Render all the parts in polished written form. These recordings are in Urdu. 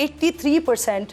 83%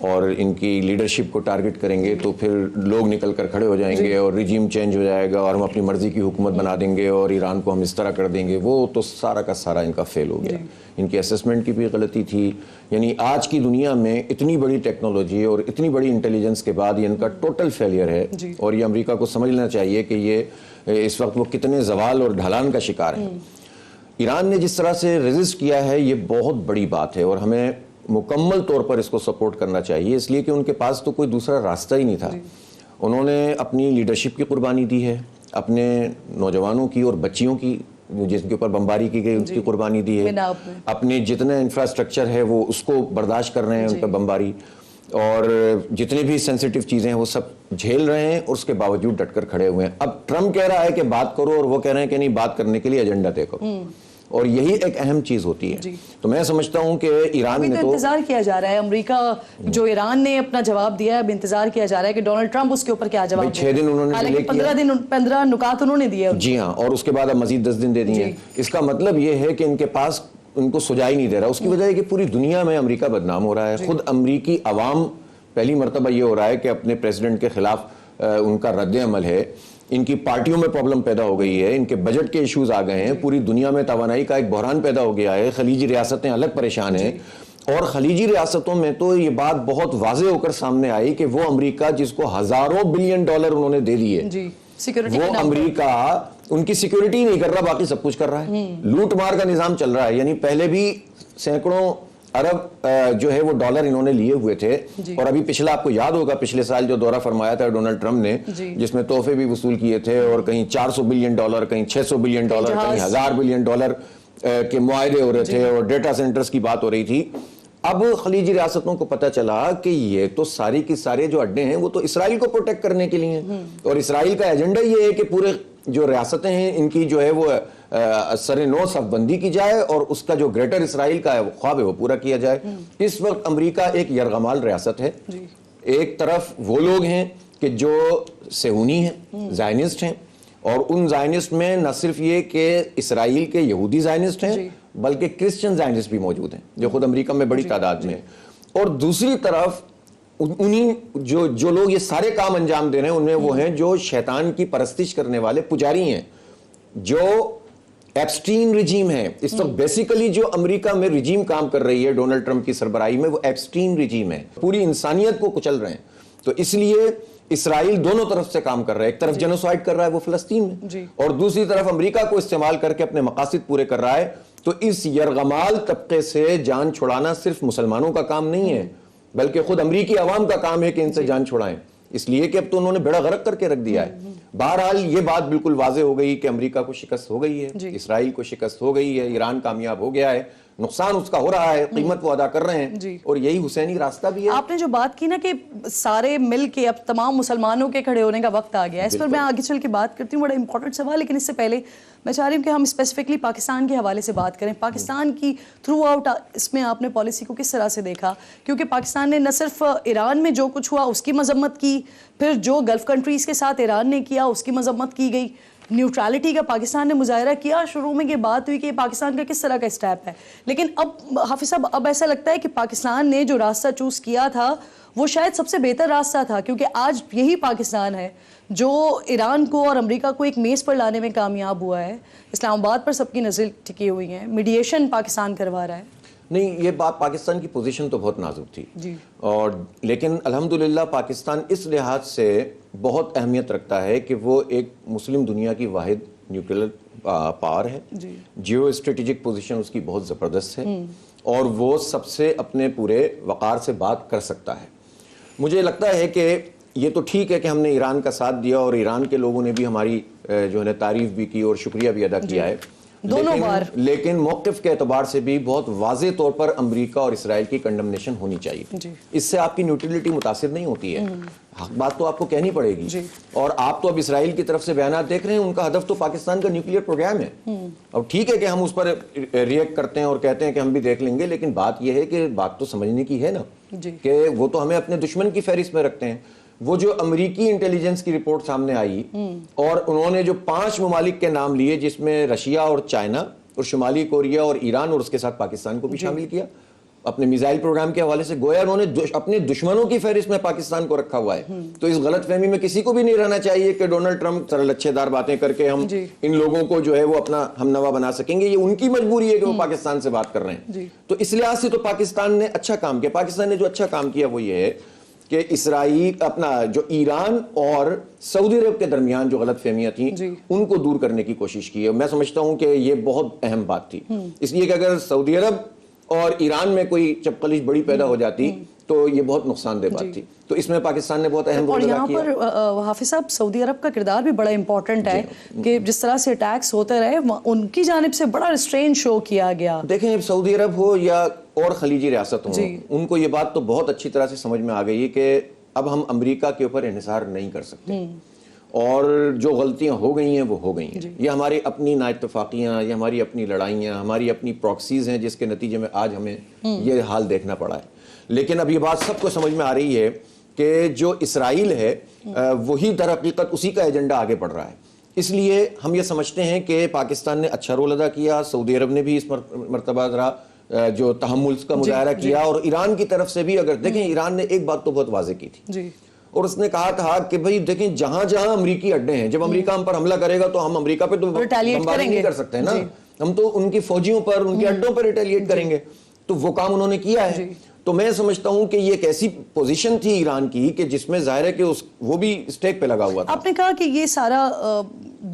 اور ان کی لیڈرشپ کو ٹارگٹ کریں گے تو پھر لوگ نکل کر کھڑے ہو جائیں گے اور رجیم چینج ہو جائے گا اور ہم اپنی مرضی کی حکومت بنا دیں گے اور ایران کو ہم اس طرح کر دیں گے. وہ تو سارا کا سارا ان کا فیل ہو گیا. ان کی اسیسمنٹ کی بھی غلطی تھی. یعنی آج کی دنیا میں اتنی بڑی ٹیکنالوجی اور اتنی بڑی انٹیلیجنس کے بعد یہ ان کا ٹوٹل فیلئر ہے. اور یہ امریکہ کو سمجھنا چاہیے کہ یہ اس وقت وہ کتنے زوال اور ڈھلان کا شکار ہے. ایران نے جس طرح سے ریزسٹ کیا ہے یہ بہت بڑی بات ہے اور ہمیں مکمل طور پر اس کو سپورٹ کرنا چاہیے, اس لیے کہ ان کے پاس تو کوئی دوسرا راستہ ہی نہیں تھا. انہوں نے اپنی لیڈرشپ کی قربانی دی ہے, اپنے نوجوانوں کی اور بچیوں کی جس کے اوپر بمباری کی گئی ان کی قربانی دی ہے, اپنے جتنے انفراسٹرکچر ہے وہ اس کو برداشت کر رہے ہیں ان پہ بمباری, اور جتنے بھی سینسیٹیو چیزیں ہیں وہ سب جھیل رہے ہیں اور اس کے باوجود ڈٹ کر کھڑے ہوئے ہیں. اب ٹرمپ کہہ رہا ہے کہ بات کرو اور وہ کہہ رہے ہیں کہ نہیں, بات کرنے کے لیے ایجنڈا طے کرو, اور یہی ایک اہم چیز ہوتی ہے. تو میں سمجھتا ہوں کہ ایران نے تو انتظار کیا جا رہا ہے, امریکہ جو ایران نے اپنا جواب دیا ہے اب انتظار کیا جا رہا ہے کہ ڈونلڈ ٹرمپ اس کے اوپر کیا جواب دے. 6 دن انہوں نے 15 نکات انہوں نے دیے. جی ہاں, اور اس کے بعد اب مزید 10 دن دے دیے ہیں. اس کا مطلب یہ ہے کہ ان کے پاس ان کو سجائی نہیں دے رہا. اس کی وجہ ہے کہ پوری دنیا میں امریکہ بدنام ہو رہا ہے. خود امریکی عوام پہلی مرتبہ یہ ہو رہا ہے کہ اپنے پریزیڈنٹ کے خلاف ان کا رد عمل ہے. ان کی پارٹیوں میں پرابلم پیدا ہو گئی ہے, ان کے بجٹ کے ایشوز آ گئے ہیں, پوری دنیا میں توانائی کا ایک بحران پیدا ہو گیا ہے, خلیجی ریاستیں الگ پریشان ہیں. اور خلیجی ریاستوں میں تو یہ بات بہت واضح ہو کر سامنے آئی کہ وہ امریکہ جس کو ہزاروں بلین ڈالر انہوں نے دے دیے, وہ امریکہ ان کی سیکیورٹی نہیں کر رہا, باقی سب کچھ کر رہا ہے. لوٹ مار کا نظام چل رہا ہے. یعنی پہلے بھی سینکڑوں ارب جو ہے وہ ڈالر انہوں نے لیے ہوئے تھے, اور ابھی پچھلا آپ کو یاد ہوگا پچھلے سال جو دورہ فرمایا تھا ڈونلڈ ٹرمپ نے, جس میں تحفے بھی وصول کیے تھے, اور کہیں 400 بلین ڈالر, کہیں 600 بلین ڈالر, کہیں 1000 بلین ڈالر کے معاہدے ہو رہے تھے, اور ڈیٹا سینٹرز کی بات ہو رہی تھی. اب خلیجی ریاستوں کو پتہ چلا کہ یہ تو ساری کی سارے جو اڈے ہیں وہ تو اسرائیل کو پروٹیکٹ کرنے کے لیے ہیں, اور اسرائیل کا ایجنڈا یہ ہے کہ پورے جو ریاستیں ہیں ان کی جو ہے وہ سر نو صف بندی کی جائے, اور اس کا جو گریٹر اسرائیل کا ہے وہ خواب ہے وہ پورا کیا جائے. اس وقت امریکہ ایک یرغمال ریاست ہے. ایک طرف وہ لوگ ہیں کہ جو صہیونی ہیں, زائنسٹ ہیں, اور ان زائنسٹ میں نہ صرف یہ کہ اسرائیل کے یہودی زائنسٹ ہیں بلکہ کرسچن زائنسٹ بھی موجود ہیں جو خود امریکہ میں بڑی تعداد میں ہیں. اور دوسری طرف انہیں جو لوگ یہ سارے کام انجام دے رہے ہیں ان میں وہ ہیں جو شیطان کی پرستش کرنے والے پجاری ہیں, جو ایپسٹین رجیم ہے. اس وقت بیسیکلی جو امریکہ میں رجیم کام کر رہی ہے ڈونلڈ ٹرمپ کی سربراہی میں, وہ ایپسٹین رجیم ہے, پوری انسانیت کو کچل رہے ہیں. تو اس لیے اسرائیل دونوں طرف سے کام کر رہا ہے, ایک طرف جینوسائیڈ کر رہا ہے وہ فلسطین میں, اور دوسری طرف امریکہ کو استعمال کر کے اپنے مقاصد پورے کر رہا ہے. تو اس یرغمال طبقے سے جان چھڑانا صرف مسلمانوں کا کام نہیں ہے بلکہ خود امریکی عوام کا کام ہے کہ ان سے جان چھڑائیں, اس لیے کہ اب تو انہوں نے بیڑا غرق کر کے رکھ دیا ہے. بہرحال یہ بات بالکل واضح ہو گئی کہ امریکہ کو شکست ہو گئی ہے, اسرائیل کو شکست ہو گئی ہے, ایران کامیاب ہو گیا ہے, نقصان اس کا ہو رہا ہے, قیمت وہ ادا کر رہے ہیں, اور یہی حسینی راستہ بھی ہے. آپ نے جو بات کی نا کہ سارے مل کے اب تمام مسلمانوں کے کھڑے ہونے کا وقت آ گیا ہے, اس پر میں آگے چل کے بات کرتی ہوں, بڑا امپورٹنٹ سوال. لیکن اس سے پہلے میں چاہ رہی ہوں کہ ہم اسپیسیفکلی پاکستان کے حوالے سے بات کریں. پاکستان کی تھرو آؤٹ اس میں آپ نے پالیسی کو کس طرح سے دیکھا, کیونکہ پاکستان نے نہ صرف ایران میں جو کچھ ہوا اس کی مذمت کی, پھر جو گلف کنٹریز کے ساتھ ایران نے کیا اس کی مذمت کی گئی, نیوٹرالٹی کا پاکستان نے مظاہرہ کیا. شروع میں یہ بات ہوئی کہ پاکستان کا کس طرح کا اسٹیپ ہے, لیکن اب حافظ صاحب اب ایسا لگتا ہے کہ پاکستان نے جو راستہ چوز کیا تھا وہ شاید سب سے بہتر راستہ تھا, کیونکہ آج یہی پاکستان ہے جو ایران کو اور امریکہ کو ایک میز پر لانے میں کامیاب ہوا ہے. اسلام آباد پر سب کی نظر ٹکی ہوئی ہیں, میڈیشن پاکستان کروا رہا ہے. نہیں, یہ بات پاکستان کی پوزیشن تو بہت نازک تھی, اور لیکن الحمدللہ پاکستان اس لحاظ سے بہت اہمیت رکھتا ہے کہ وہ ایک مسلم دنیا کی واحد نیوکلیر پاور ہے. جیو اسٹریٹجک پوزیشن اس کی بہت زبردست ہے, اور وہ سب سے اپنے پورے وقار سے بات کر سکتا ہے. مجھے لگتا ہے کہ یہ تو ٹھیک ہے کہ ہم نے ایران کا ساتھ دیا, اور ایران کے لوگوں نے بھی ہماری جو ہے تعریف بھی کی اور شکریہ بھی ادا کیا ہے, دونوں بار. لیکن موقف کے اعتبار سے بھی بہت واضح طور پر امریکہ اور اسرائیل کی کنڈمنیشن ہونی چاہیے. اس سے آپ کی نیوٹرلٹی متاثر نہیں ہوتی ہے, حق بات تو آپ کو کہنی پڑے گی. اور آپ تو اب اسرائیل کی طرف سے بیانات دیکھ رہے ہیں, ان کا ہدف تو پاکستان کا نیوکلیئر پروگرام ہے. اب ٹھیک ہے کہ ہم اس پر ریئیکٹ کرتے ہیں اور کہتے ہیں کہ ہم بھی دیکھ لیں گے, لیکن بات یہ ہے کہ بات تو سمجھنے کی ہے نا, کہ وہ تو ہمیں اپنے دشمن کی فہرست میں رکھتے ہیں. وہ جو امریکی انٹیلیجنس کی رپورٹ سامنے آئی, اور انہوں نے جو 5 ممالک کے نام لیے جس میں رشیا اور چائنا اور شمالی کوریا اور ایران اور اس کے ساتھ پاکستان کو بھی شامل کیا, اپنے میزائل پروگرام کے حوالے سے گویا انہوں نے اپنے دشمنوں کی فہرست میں پاکستان کو رکھا ہوا ہے. تو اس غلط فہمی میں کسی کو بھی نہیں رہنا چاہیے کہ ڈونلڈ ٹرمپ سرل اچھے دار باتیں کر کے ہم ان لوگوں کو جو ہے وہ اپنا ہم نوا بنا سکیں گے. یہ ان کی مجبوری ہے کہ وہ پاکستان سے بات کر رہے ہیں. تو اس لحاظ سے تو پاکستان نے اچھا کام کیا. پاکستان نے جو اچھا کام کیا وہ یہ ہے کہ اسرائیل اپنا جو ایران اور سعودی عرب کے درمیان جو غلط فہمیاں تھیں ان کو دور کرنے کی کوشش کی ہے. میں سمجھتا ہوں کہ یہ بہت اہم بات تھی, اس لیے کہ اگر سعودی عرب اور ایران میں کوئی چپقلش بڑی پیدا ہو جاتی تو یہ بہت نقصان دہ بات تھی. تو اس میں پاکستان نے بہت اہم رول ادا کیا. اور یہاں پر حافظ صاحب سعودی عرب کا کردار بھی بڑا امپورٹنٹ ہے کہ جس طرح سے اٹیکس ہوتے رہے ان کی جانب سے بڑا ریسٹرین شو کیا گیا. دیکھیں سعودی عرب ہو یا اور خلیجی ریاست ہوں ان کو یہ بات تو بہت اچھی طرح سے سمجھ میں آ گئی ہے کہ اب ہم امریکہ کے اوپر انحصار نہیں کر سکتے, اور جو غلطیاں ہو گئی ہیں وہ ہو گئی ہیں. یہ ہماری اپنی نااتفاقیاں, یہ ہماری اپنی لڑائیاں, ہماری اپنی پراکسیز ہیں جس کے نتیجے میں آج ہمیں یہ حال دیکھنا پڑا ہے. لیکن اب یہ بات سب کو سمجھ میں آ رہی ہے کہ جو اسرائیل ہے وہی در حقیقت اسی کا ایجنڈا آگے بڑھ رہا ہے. اس لیے ہم یہ سمجھتے ہیں کہ پاکستان نے اچھا رول ادا کیا, سعودی عرب نے بھی اس مرتبہ ذرا جو تحمل کا مظاہرہ کیا, اور ایران کی طرف سے بھی اگر دیکھیں ایران نے ایک بات تو بہت واضح کی تھی اور اس نے کہا تھا کہ بھئی دیکھیں جہاں جہاں امریکی اڈے ہیں, جب امریکہ ہم پر حملہ کرے گا تو ہم امریکہ پہ تو بمباری نہیں کر سکتے نا, ہم تو ان کی فوجیوں پر ان کے اڈوں پر ریٹیلیٹ کریں گے. تو وہ کام انہوں نے کیا ہے. تو میں سمجھتا ہوں کہ یہ ایک ایسی پوزیشن تھی ایران کی کہ جس میں ظاہر ہے کہ وہ بھی اسٹیک پہ لگا ہوا تھا. آپ نے کہا کہ یہ سارا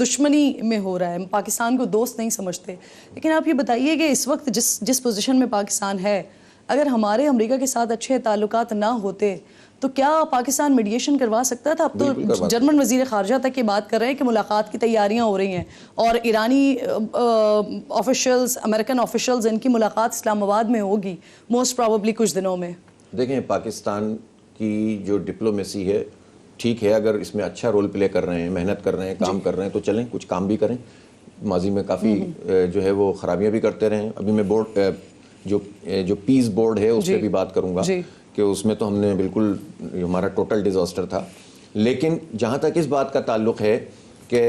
دشمنی میں ہو رہا ہے, پاکستان کو دوست نہیں سمجھتے, لیکن آپ یہ بتائیے کہ اس وقت جس پوزیشن میں پاکستان ہے, اگر ہمارے امریکہ کے ساتھ اچھے تعلقات نہ ہوتے تو کیا پاکستان میڈیشن کروا سکتا تھا؟ اب تو جرمن وزیر خارجہ تک یہ بات کر رہے ہیں کہ ملاقات کی تیاریاں ہو رہی ہیں اور ایرانی آفیشلز, امریکن آفیشلز, ان کی ملاقات اسلام آباد میں ہوگی موسٹ پروبیبلی کچھ دنوں میں. دیکھیں پاکستان کی جو ڈپلومیسی ہے ٹھیک ہے, اگر اس میں اچھا رول پلے کر رہے ہیں, محنت کر رہے ہیں, کام کر رہے ہیں تو چلیں کچھ کام بھی کریں. ماضی میں کافی جو ہے وہ خرابیاں بھی کرتے رہے ہیں. ابھی میں بورڈ جو پیس بورڈ ہے اس پہ بھی بات کروں گا کہ اس میں تو ہم نے بالکل ہمارا ٹوٹل ڈیزاسٹر تھا. لیکن جہاں تک اس بات کا تعلق ہے کہ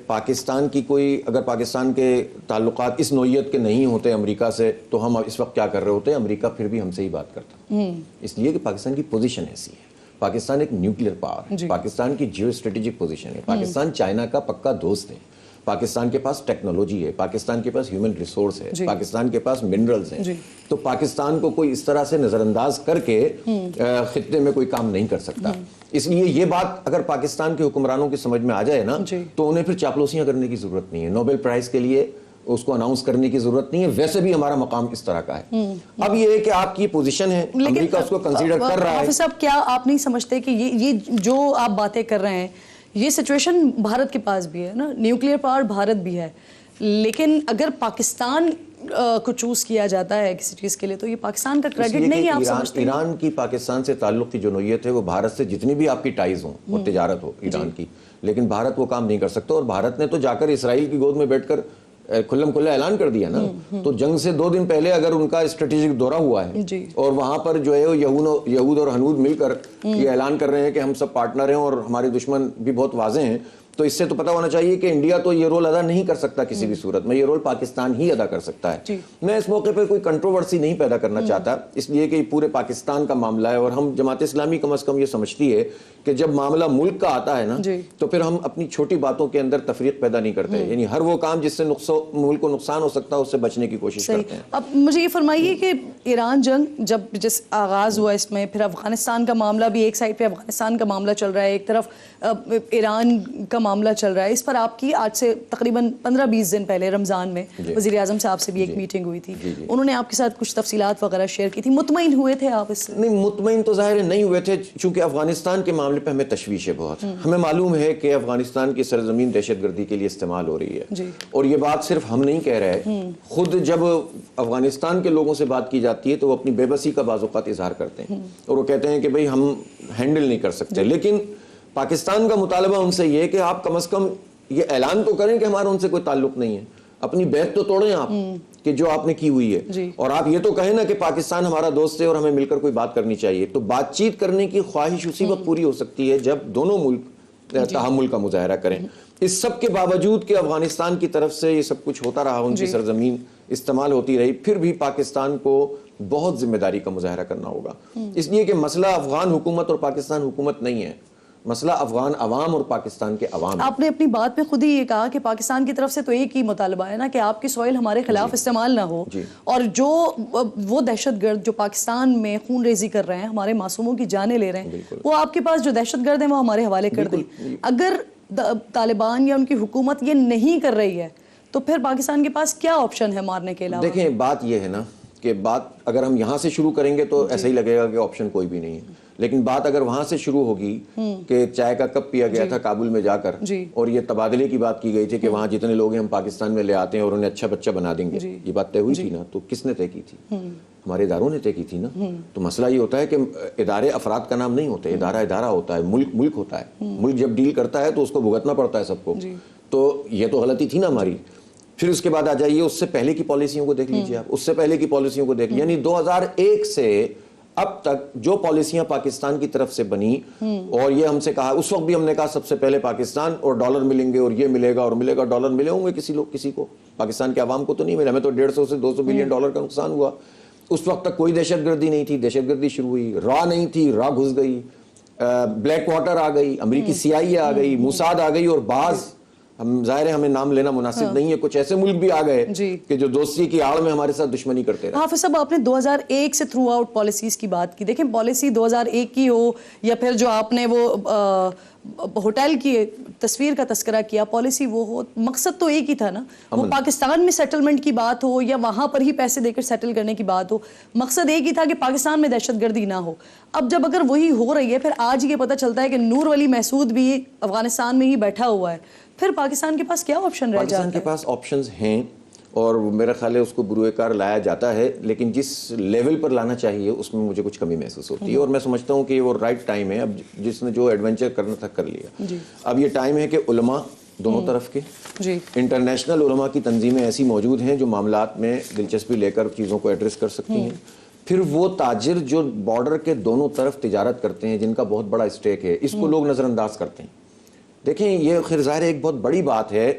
پاکستان کی کوئی اگر پاکستان کے تعلقات اس نوعیت کے نہیں ہوتے امریکہ سے تو ہم اس وقت کیا کر رہے ہوتے. امریکہ پھر بھی ہم سے ہی بات کرتا, اس لیے کہ پاکستان کی پوزیشن ایسی ہے. پاکستان ایک نیوکلیئر پاور ہے, پاکستان کی جیو اسٹریٹجک پوزیشن ہے, پاکستان چائنا کا پکا دوست ہے, پاکستان کے پاس ٹیکنالوجی ہے, پاکستان کے پاس ہیومن ریسورس ہے, پاکستان کے پاس منرلز ہیں. تو پاکستان کو کوئی اس طرح سے نظر انداز کر کے خطے میں کوئی کام نہیں کر سکتا. اس لیے یہ بات اگر پاکستان کے حکمرانوں کی سمجھ میں آ جائے نا تو انہیں پھر چاپلوسیاں کرنے کی ضرورت نہیں ہے, نوبل پرائز کے لیے اس کو اناؤنس کرنے کی ضرورت نہیں ہے. ویسے بھی ہمارا مقام اس طرح کا ہے. اب یہ ہے کہ آپ کی پوزیشن ہے, امریکہ اس کو کنسیڈر کر رہا ہے. حافظ صاحب کیا آپ نہیں سمجھتے کہ یہ جو آپ باتیں کر رہے ہیں یہ سچویشن بھارت کے پاس بھی ہے نا, نیوکلیئر پاور بھارت بھی ہے, لیکن اگر پاکستان کو چوز کیا جاتا ہے کسی چیز کے لیے تو یہ پاکستان کا کریڈٹ نہیں ہے. آپ سمجھتے ہیں ایران کی پاکستان سے تعلق کی جو نوعیت ہے وہ بھارت سے جتنی بھی آپ کی ٹائز ہوں اور تجارت ہو ایران کی, لیکن بھارت وہ کام نہیں کر سکتا. اور بھارت نے تو جا کر اسرائیل کی گود میں بیٹھ کر کھلم کھلا اعلان کر دیا نا. تو جنگ سے 2 دن پہلے اگر ان کا اسٹریٹجک دورہ ہوا ہے اور وہاں پر جو ہے یہود اور ہنود مل کر یہ اعلان کر رہے ہیں کہ ہم سب پارٹنر ہیں اور ہمارے دشمن بھی بہت واضح ہیں, تو اس سے تو پتہ ہونا چاہیے کہ انڈیا تو یہ رول ادا نہیں کر سکتا کسی بھی صورت میں, یہ رول پاکستان ہی ادا کر سکتا ہے. میں اس موقع پہ کوئی کنٹروورسی نہیں پیدا کرنا چاہتا, اس لیے کہ یہ پورے پاکستان کا معاملہ ہے اور ہم جماعت اسلامی کم از کم یہ سمجھتی ہے کہ جب معاملہ ملک کا آتا ہے نا تو پھر ہم اپنی چھوٹی باتوں کے اندر تفریق پیدا نہیں کرتے. یعنی ہر وہ کام جس سے ملک کو نقصان ہو سکتا ہے اس سے بچنے کی کوشش کرتے ہیں. اب مجھے یہ فرمائیے کہ ایران جنگ جس آغاز ہوا اس میں, پھر افغانستان کا معاملہ بھی, ایک سائڈ پہ افغانستان کا معاملہ چل رہا ہے, ایک طرف ایران کا معاملہ چل رہا ہے. اس پر آپ کی آج سے تقریباً 15-20 دن پہلے رمضان میں وزیر اعظم صاحب سے بھی ایک میٹنگ ہوئی تھی, انہوں نے آپ کے ساتھ کچھ تفصیلات وغیرہ شیئر کی تھی. مطمئن ہوئے تھے آپ اس سے؟ نہیں, مطمئن تو ظاہر نہیں ہوئے تھے, چونکہ افغانستان کے معاملے پہ ہمیں تشویش ہے بہت. ہمیں معلوم ہے کہ افغانستان کی سرزمین دہشت گردی کے لیے استعمال ہو رہی ہے, اور یہ بات صرف ہم نہیں کہہ رہے, خود جب افغانستان کے لوگوں سے بات کی جاتی ہے تو وہ اپنی بے بسی کا بعض اوقات اظہار کرتے ہیں اور وہ کہتے ہیں کہ بھئی ہم ہینڈل نہیں کر سکتے. لیکن پاکستان کا مطالبہ ان سے یہ ہے کہ آپ کم از کم یہ اعلان تو کریں کہ ہمارا ان سے کوئی تعلق نہیں ہے, اپنی بیعت تو توڑیں آپ کہ جو آپ نے کی ہوئی ہے, اور آپ یہ تو کہیں نا کہ پاکستان ہمارا دوست ہے اور ہمیں مل کر کوئی بات کرنی چاہیے. تو بات چیت کرنے کی خواہش اسی وقت پوری ہو سکتی ہے جب دونوں ملک تحمل کا مظاہرہ کریں. اس سب کے باوجود کہ افغانستان کی طرف سے یہ سب کچھ ہوتا رہا, ان کی سرزمین استعمال ہوتی رہی, پھر بھی پاکستان کو بہت ذمہ داری کا مظاہرہ کرنا ہوگا، اس لیے کہ مسئلہ افغان حکومت اور پاکستان حکومت نہیں ہے، مسئلہ افغان عوام اور پاکستان کے عوام ہے۔ آپ نے اپنی بات میں خود ہی یہ کہا کہ پاکستان کی طرف سے تو ایک ہی مطالبہ ہے نا کہ آپ کی سوئل ہمارے خلاف استعمال نہ ہو، اور جو وہ دہشت گرد جو پاکستان میں خون ریزی کر رہے ہیں، ہمارے معصوموں کی جانیں لے رہے ہیں، وہ آپ کے پاس جو دہشت گرد ہیں وہ ہمارے حوالے کر دیں۔ اگر طالبان یا ان کی حکومت یہ نہیں کر رہی ہے تو پھر پاکستان کے پاس کیا آپشن ہے مارنے کے علاوہ؟ دیکھیں بات یہ ہے نا کہ بات اگر ہم یہاں سے شروع کریں گے تو ایسا ہی لگے گا کہ آپشن کوئی بھی نہیں ہے، لیکن بات اگر وہاں سے شروع ہوگی کہ چائے کا کپ پیا گیا تھا کابل میں جا کر اور یہ تبادلے کی بات کی گئی تھی کہ وہاں جتنے لوگ ہیں ہم پاکستان میں لے آتے ہیں اور انہیں اچھا بچہ بنا دیں گے، یہ بات طے ہوئی تھی نا، تو کس نے طے کی تھی؟ ہمارے اداروں نے طے کی تھی نا۔ تو مسئلہ یہ ہوتا ہے کہ ادارے افراد کا نام نہیں ہوتے، ادارہ ہوتا ہے، ملک ہوتا ہے، ملک جب ڈیل کرتا ہے تو اس کو بھگتنا پڑتا ہے سب کو، تو یہ تو غلطی تھی نا ہماری۔ پھر اس کے بعد آ جائیے اس سے پہلے کی پالیسیوں کو دیکھ لیجیے آپ، اس سے پہلے کی پالیسیوں کو دیکھ لیجیے، یعنی 2001 سے اب تک جو پالیسیاں پاکستان کی طرف سے بنی، اور یہ ہم سے کہا، اس وقت بھی ہم نے کہا سب سے پہلے پاکستان اور ڈالر ملیں گے اور یہ ملے گا اور ملے گا، ڈالر ملے ہوں گے کسی کو، پاکستان کے عوام کو تو نہیں ملا، ہمیں تو 150 سے 200 بلین ڈالر کا نقصان ہوا۔ اس وقت تک کوئی دہشت گردی نہیں تھی، دہشت گردی شروع ہوئی، را نہیں تھی، را گھس گئی، بلیک واٹر آ گئی، امریکی CIA آ گئی، موساد آ گئی، اور بعض ہم ظاہر ہے ہمیں نام لینا مناسب نہیں ہے، کچھ ایسے ملک بھی آ گئے کہ جو دوستی کی آڑ میں ہمارے ساتھ دشمنی کرتے رہے۔ حافظ صاحب، آپ نے 2001 سے تھرو آؤٹ پالیسیز کی بات کی، دیکھیں پالیسی 2001 کی ہو یا پھر جو آپ نے وہ ہوٹل کی تصویر کا تذکرہ کیا، پالیسی وہ ہو، مقصد تو ایک ہی تھا نا، وہ پاکستان میں سیٹلمنٹ کی بات ہو یا وہاں پر ہی پیسے دے کر سیٹل کرنے کی بات ہو، مقصد ایک ہی تھا کہ پاکستان میں دہشت گردی نہ ہو۔ اب جب اگر وہی ہو رہی ہے، پھر آج یہ پتہ چلتا ہے کہ نور ولی محسود بھی افغانستان میں ہی بیٹھا ہوا ہے، پھر پاکستان کے پاس کیا آپشن رہ جاتا ہے؟ پاکستان کے پاس آپشنز ہیں اور میرا خیال ہے اس کو بروئے کار لایا جاتا ہے، لیکن جس لیول پر لانا چاہیے اس میں مجھے کچھ کمی محسوس ہوتی ہے، اور میں سمجھتا ہوں کہ وہ رائٹ ٹائم ہے، اب جس نے جو ایڈونچر کرنا تھا کر لیا، اب یہ ٹائم ہے کہ علماء دونوں طرف کے، انٹرنیشنل علماء کی تنظیمیں ایسی موجود ہیں جو معاملات میں دلچسپی لے کر چیزوں کو ایڈریس کر سکتی ہیں، پھر وہ تاجر جو بارڈر کے دونوں طرف تجارت کرتے ہیں، جن کا بہت بڑا اسٹیک ہے، اس کو لوگ نظر انداز کرتے ہیں۔ دیکھیں یہ خیر ظاہر ایک بہت بڑی بات ہے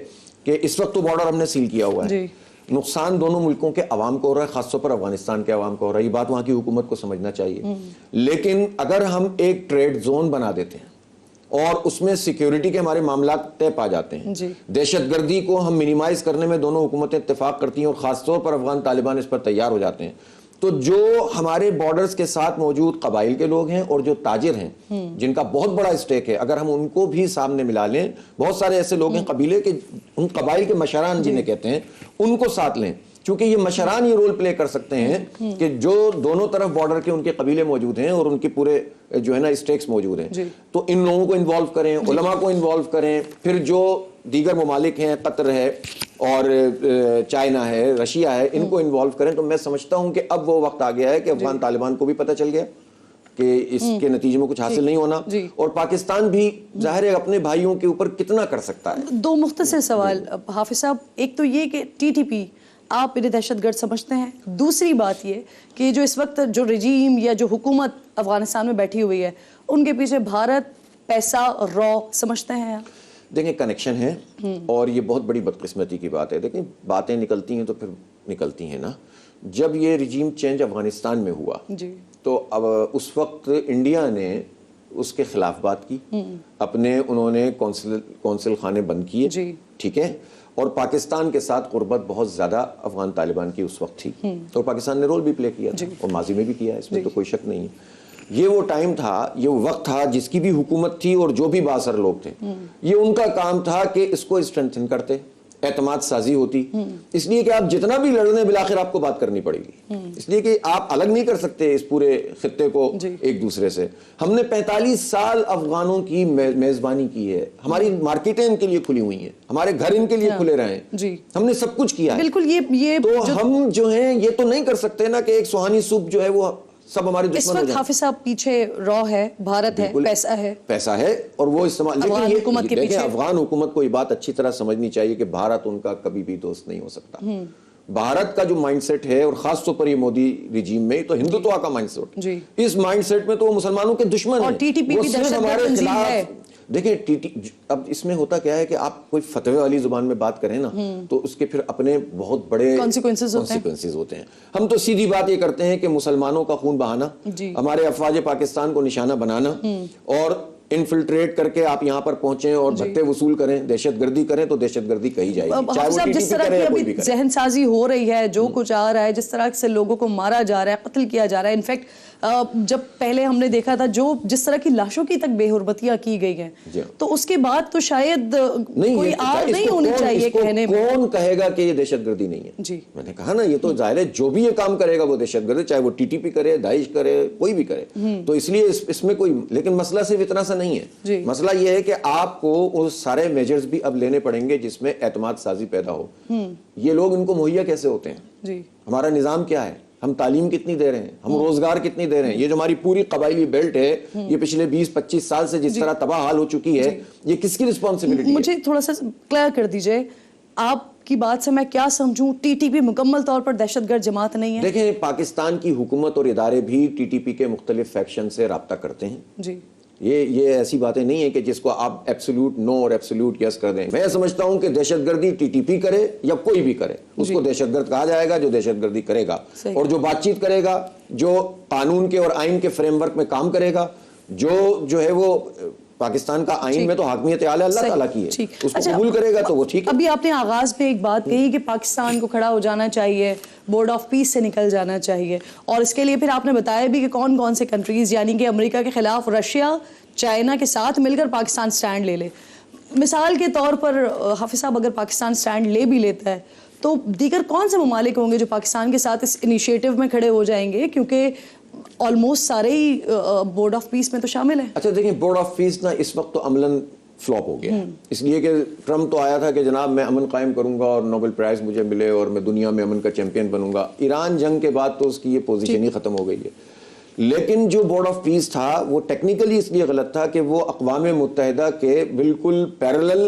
کہ اس وقت تو بارڈر ہم نے سیل کیا ہوا ہے، نقصان دونوں ملکوں کے عوام کو ہو رہا ہے، خاص طور پر افغانستان کے عوام کو ہو رہا ہے، یہ بات وہاں کی حکومت کو سمجھنا چاہیے، لیکن اگر ہم ایک ٹریڈ زون بنا دیتے ہیں اور اس میں سیکیورٹی کے ہمارے معاملات طے پا جاتے ہیں، دہشت گردی کو ہم منیمائز کرنے میں دونوں حکومتیں اتفاق کرتی ہیں اور خاص طور پر افغان طالبان اس پر تیار ہو جاتے ہیں، تو جو ہمارے بارڈرز کے ساتھ موجود قبائل کے لوگ ہیں اور جو تاجر ہیں جن کا بہت بڑا اسٹیک ہے، اگر ہم ان کو بھی سامنے ملا لیں، بہت سارے ایسے لوگ ہیں قبیلے کے، ان قبائل کے مشران جنہیں کہتے ہیں، ان کو ساتھ لیں، چونکہ یہ مشران یہ رول پلے کر سکتے ہیں کہ جو دونوں طرف بارڈر کے ان کے قبیلے موجود ہیں اور ان کے پورے جو ہے نا اسٹیکس موجود ہیں، تو ان لوگوں کو انوالو کریں، علماء کو انوالو کریں، پھر جو دیگر ممالک ہیں، قطر ہے اور چائنا ہے، رشیا ہے، ان کو انوالو کریں، تو میں سمجھتا ہوں کہ اب وہ وقت آ گیا ہے کہ افغان طالبان کو بھی پتہ چل گیا کہ اس کے نتیجے میں کچھ حاصل نہیں ہونا، اور پاکستان بھی ظاہر ہے اپنے بھائیوں کے اوپر کتنا کر سکتا ہے۔ دو مختصر سوال حافظ صاحب، ایک تو یہ کہ TTP آپ انہیں دہشت گرد سمجھتے ہیں، دوسری بات یہ کہ جو اس وقت جو رجیم یا جو حکومت افغانستان میں بیٹھی ہوئی ہے، ان کے پیچھے بھارت پیسہ رو سمجھتے ہیں آپ؟ دیکھیں کنیکشن ہے، اور یہ بہت بڑی بدقسمتی کی بات ہے، دیکھیں باتیں نکلتی ہیں تو پھر نکلتی ہیں نا۔ جب یہ رجیم چینج افغانستان میں ہوا تو اب اس وقت انڈیا نے اس کے خلاف بات کی، اپنے انہوں نے کونسل خانے بند کیے، ٹھیک ہے، اور پاکستان کے ساتھ قربت بہت زیادہ افغان طالبان کی اس وقت تھی، اور پاکستان نے رول بھی پلے کیا تھا اور ماضی میں بھی کیا ہے، اس میں تو کوئی شک نہیں ہے۔ یہ وہ ٹائم تھا، یہ وہ وقت تھا جس کی بھی حکومت تھی اور جو بھی بااثر لوگ تھے، یہ ان کا کام تھا کہ اس کو اسٹرینتھن کرتے، اعتماد سازی ہوتی، اس لیے کہ آپ جتنا بھی لڑنے بالآخر آپ کو بات کرنی پڑے گی، اس لیے کہ آپ الگ نہیں کر سکتے اس پورے خطے کو ایک دوسرے سے۔ ہم نے 45 سال افغانوں کی میزبانی کی ہے، ہماری مارکیٹیں ان کے لیے کھلی ہوئی ہیں، ہمارے گھر ان کے لیے کھلے رہے ہیں، ہم نے سب کچھ کیا ہے، بالکل۔ یہ تو ہم جو ہیں یہ تو نہیں کر سکتے نا کہ ایک سوہانی سوپ جو ہے وہ سب ہمارے دشمن ہو جائیں۔ اس وقت حافظ صاحب پیچھے رو ہے، بھارت ہے، پیسہ ہے، اور وہ استعمال، لیکن دیکھیں افغان حکومت کو یہ بات اچھی طرح سمجھنی چاہیے کہ بھارت ان کا کبھی بھی دوست نہیں ہو سکتا۔ بھارت کا جو مائنڈ سیٹ ہے، اور خاص طور پر یہ مودی رجیم میں تو ہندوتوا کا مائنڈ سیٹ، اس مائنڈ سیٹ میں تو وہ مسلمانوں کے دشمن ہیں، وہ صرف ہمارے خلاف دیکھیں اب اس میں ہوتا کیا ہے کہ آپ کوئی فتوے والی زبان میں بات کریں نا تو اس کے پھر اپنے بہت بڑے کانسیکوینسز ہوتے ہیں. ہم تو سیدھی بات یہ کرتے ہیں کہ مسلمانوں کا خون بہانا, ہمارے افواج پاکستان کو نشانہ بنانا اور انفلٹریٹ کر کے آپ یہاں پر پہنچیں اور بھتے وصول کریں, دہشت گردی کریں تو دہشت گردی کہی جائے گی, چاہے وہ جس طرح کی ابھی ذہن سازی ہو رہی ہے, جو کچھ آ رہا ہے, جس طرح سے لوگوں کو مارا جا رہا ہے, قتل کیا جا رہا ہے, انفیکٹ جب پہلے ہم نے دیکھا تھا جس طرح کی لاشوں کی تک بے حرمتیاں کی گئی ہیں, تو اس کے بعد تو شاید کوئی آر نہیں ہونی چاہیے کہنے میں. کون کہے گا کہ یہ دہشت گردی نہیں ہے؟ میں نے کہا نا, یہ تو ظاہر ہے جو بھی یہ کام کرے گا وہ دہشت گرد ہے, چاہے وہ ٹی ٹی پی کرے, داعش کرے, کوئی بھی کرے. تو اس لیے اس میں کوئی, لیکن مسئلہ صرف اتنا سا نہیں ہے. مسئلہ یہ ہے کہ آپ کو وہ سارے میجرز بھی اب لینے پڑیں گے جس میں اعتماد سازی پیدا ہو. یہ لوگ ان کو مہیا کیسے ہوتے ہیں؟ ہمارا نظام کیا ہے, ہم تعلیم کتنی دے رہے ہیں, ہم روزگار کتنی دے رہے ہیں, یہ جو ہماری پوری قبائلی بیلٹ ہے یہ پچھلے 20-25 سال سے جس طرح تباہ حال ہو چکی ہے, یہ کس کی رسپانسبلٹی ہے؟ مجھے تھوڑا سا کلیئر کر دیجئے, آپ کی بات سے میں کیا سمجھوں, ٹی ٹی پی مکمل طور پر دہشت گرد جماعت نہیں ہے؟ دیکھیں, پاکستان کی حکومت اور ادارے بھی ٹی ٹی پی کے مختلف فیکشن سے رابطہ کرتے ہیں. یہ ایسی باتیں نہیں ہیں کہ جس کو آپ ایبسولوٹ نو اور ایبسولوٹ یس کر دیں. میں سمجھتا ہوں کہ دہشت گردی ٹی ٹی پی کرے یا کوئی بھی کرے, اس کو دہشت گرد کہا جائے گا جو دہشت گردی کرے گا, اور جو بات چیت کرے گا, جو قانون کے اور آئین کے فریم ورک میں کام کرے گا, جو ہے وہ پاکستان کا آئین میں تو حاکمیت اعلیٰ اللہ تعالیٰ کی ہے, اس کو قبول کرے گا تو وہ ٹھیک ہے. ابھی آپ نے آغاز میں ایک بات کہی کہ پاکستان کو کھڑا ہو جانا چاہیے, بورڈ آف پیس سے نکل جانا چاہیے, اور اس کے لیے پھر آپ نے بتایا بھی کہ کون کون سے کنٹریز, یعنی کہ امریکہ کے خلاف رشیا, چائنا کے ساتھ مل کر پاکستان سٹینڈ لے لے. مثال کے طور پر حافظ صاحب, اگر پاکستان سٹینڈ لے بھی لیتا ہے تو دیگر کون سے ممالک ہوں گے جو پاکستان کے ساتھ اس انیشیٹو میں کھڑے ہو جائیں گے, کیونکہ آلموسٹ سارے ہی بورڈ آف پیس میں تو شامل ہیں. اچھا دیکھیں, بورڈ آف پیس نا اس وقت تو عملاً فلاپ ہو گیا, اس لیے کہ ٹرمپ تو آیا تھا کہ جناب میں امن قائم کروں گا اور نوبل پرائز مجھے ملے اور میں دنیا میں امن کا چیمپئن بنوں گا. ایران جنگ کے بعد تو اس کی یہ پوزیشن ہی ختم ہو گئی ہے. لیکن جو بورڈ آف پیس تھا وہ ٹیکنیکلی اس لیے غلط تھا کہ وہ اقوام متحدہ کے بالکل پیرلل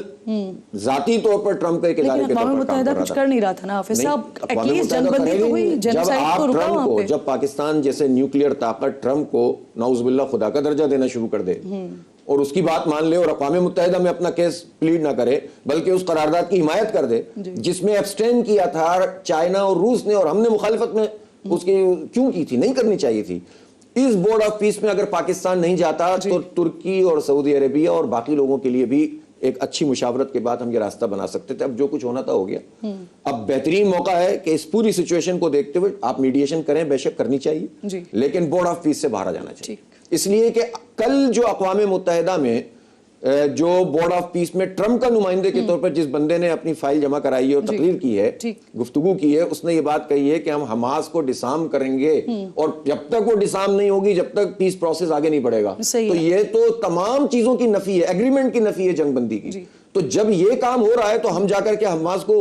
ذاتی طور پر ٹرمپ کے ادارے کے طور پر کام کر رہا تھا. کچھ کر نہیں رہا تھا نا حافظ صاحب, ایٹ لیسٹ جنگ بندی تو ہوئی, جنوسائیڈ تو رکا وہاں پہ. جب پاکستان جیسے نیوکلیئر طاقت ٹرمپ کو نعوذ باللہ خدا کا درجہ دینا شروع کر دے اور اس کی بات مان لے اور اقوام متحدہ میں اپنا کیس پلیڈ نہ کرے بلکہ اس قرارداد کی حمایت کر دے جس میں ایبسٹین کیا تھا چائنا اور روس نے, اور ہم نے مخالفت میں اس کی کیوں کی تھی, نہیں کرنی چاہیے تھی. اس بورڈ آف پیس میں اگر پاکستان نہیں جاتا تو ترکی اور سعودی عربیہ اور باقی لوگوں کے لیے بھی ایک اچھی مشاورت کے بعد ہم یہ راستہ بنا سکتے تھے. اب جو کچھ ہونا تھا ہو گیا. اب بہترین موقع ہے کہ اس پوری سچویشن کو دیکھتے ہوئے آپ میڈیشن کریں, بے شک کرنی چاہیے, لیکن بورڈ آف پیس سے باہر آ جانا چاہیے. اس لیے کہ کل جو اقوام متحدہ میں جو بورڈ آف پیس میں ٹرمپ کا نمائندے کے طور پر جس بندے نے اپنی فائل جمع کرائی ہے اور تقریر کی ہے, گفتگو کی ہے, اس نے یہ بات کہی ہے کہ ہم حماس کو ڈسارم کریں گے اور جب تک وہ ڈسارم نہیں ہوگی جب تک پیس پروسیس آگے نہیں بڑھے گا. تو یہ تو تمام چیزوں کی نفی ہے, ایگریمنٹ کی نفی ہے جنگ بندی کی. تو جب یہ کام ہو رہا ہے تو ہم جا کر کے حماس کو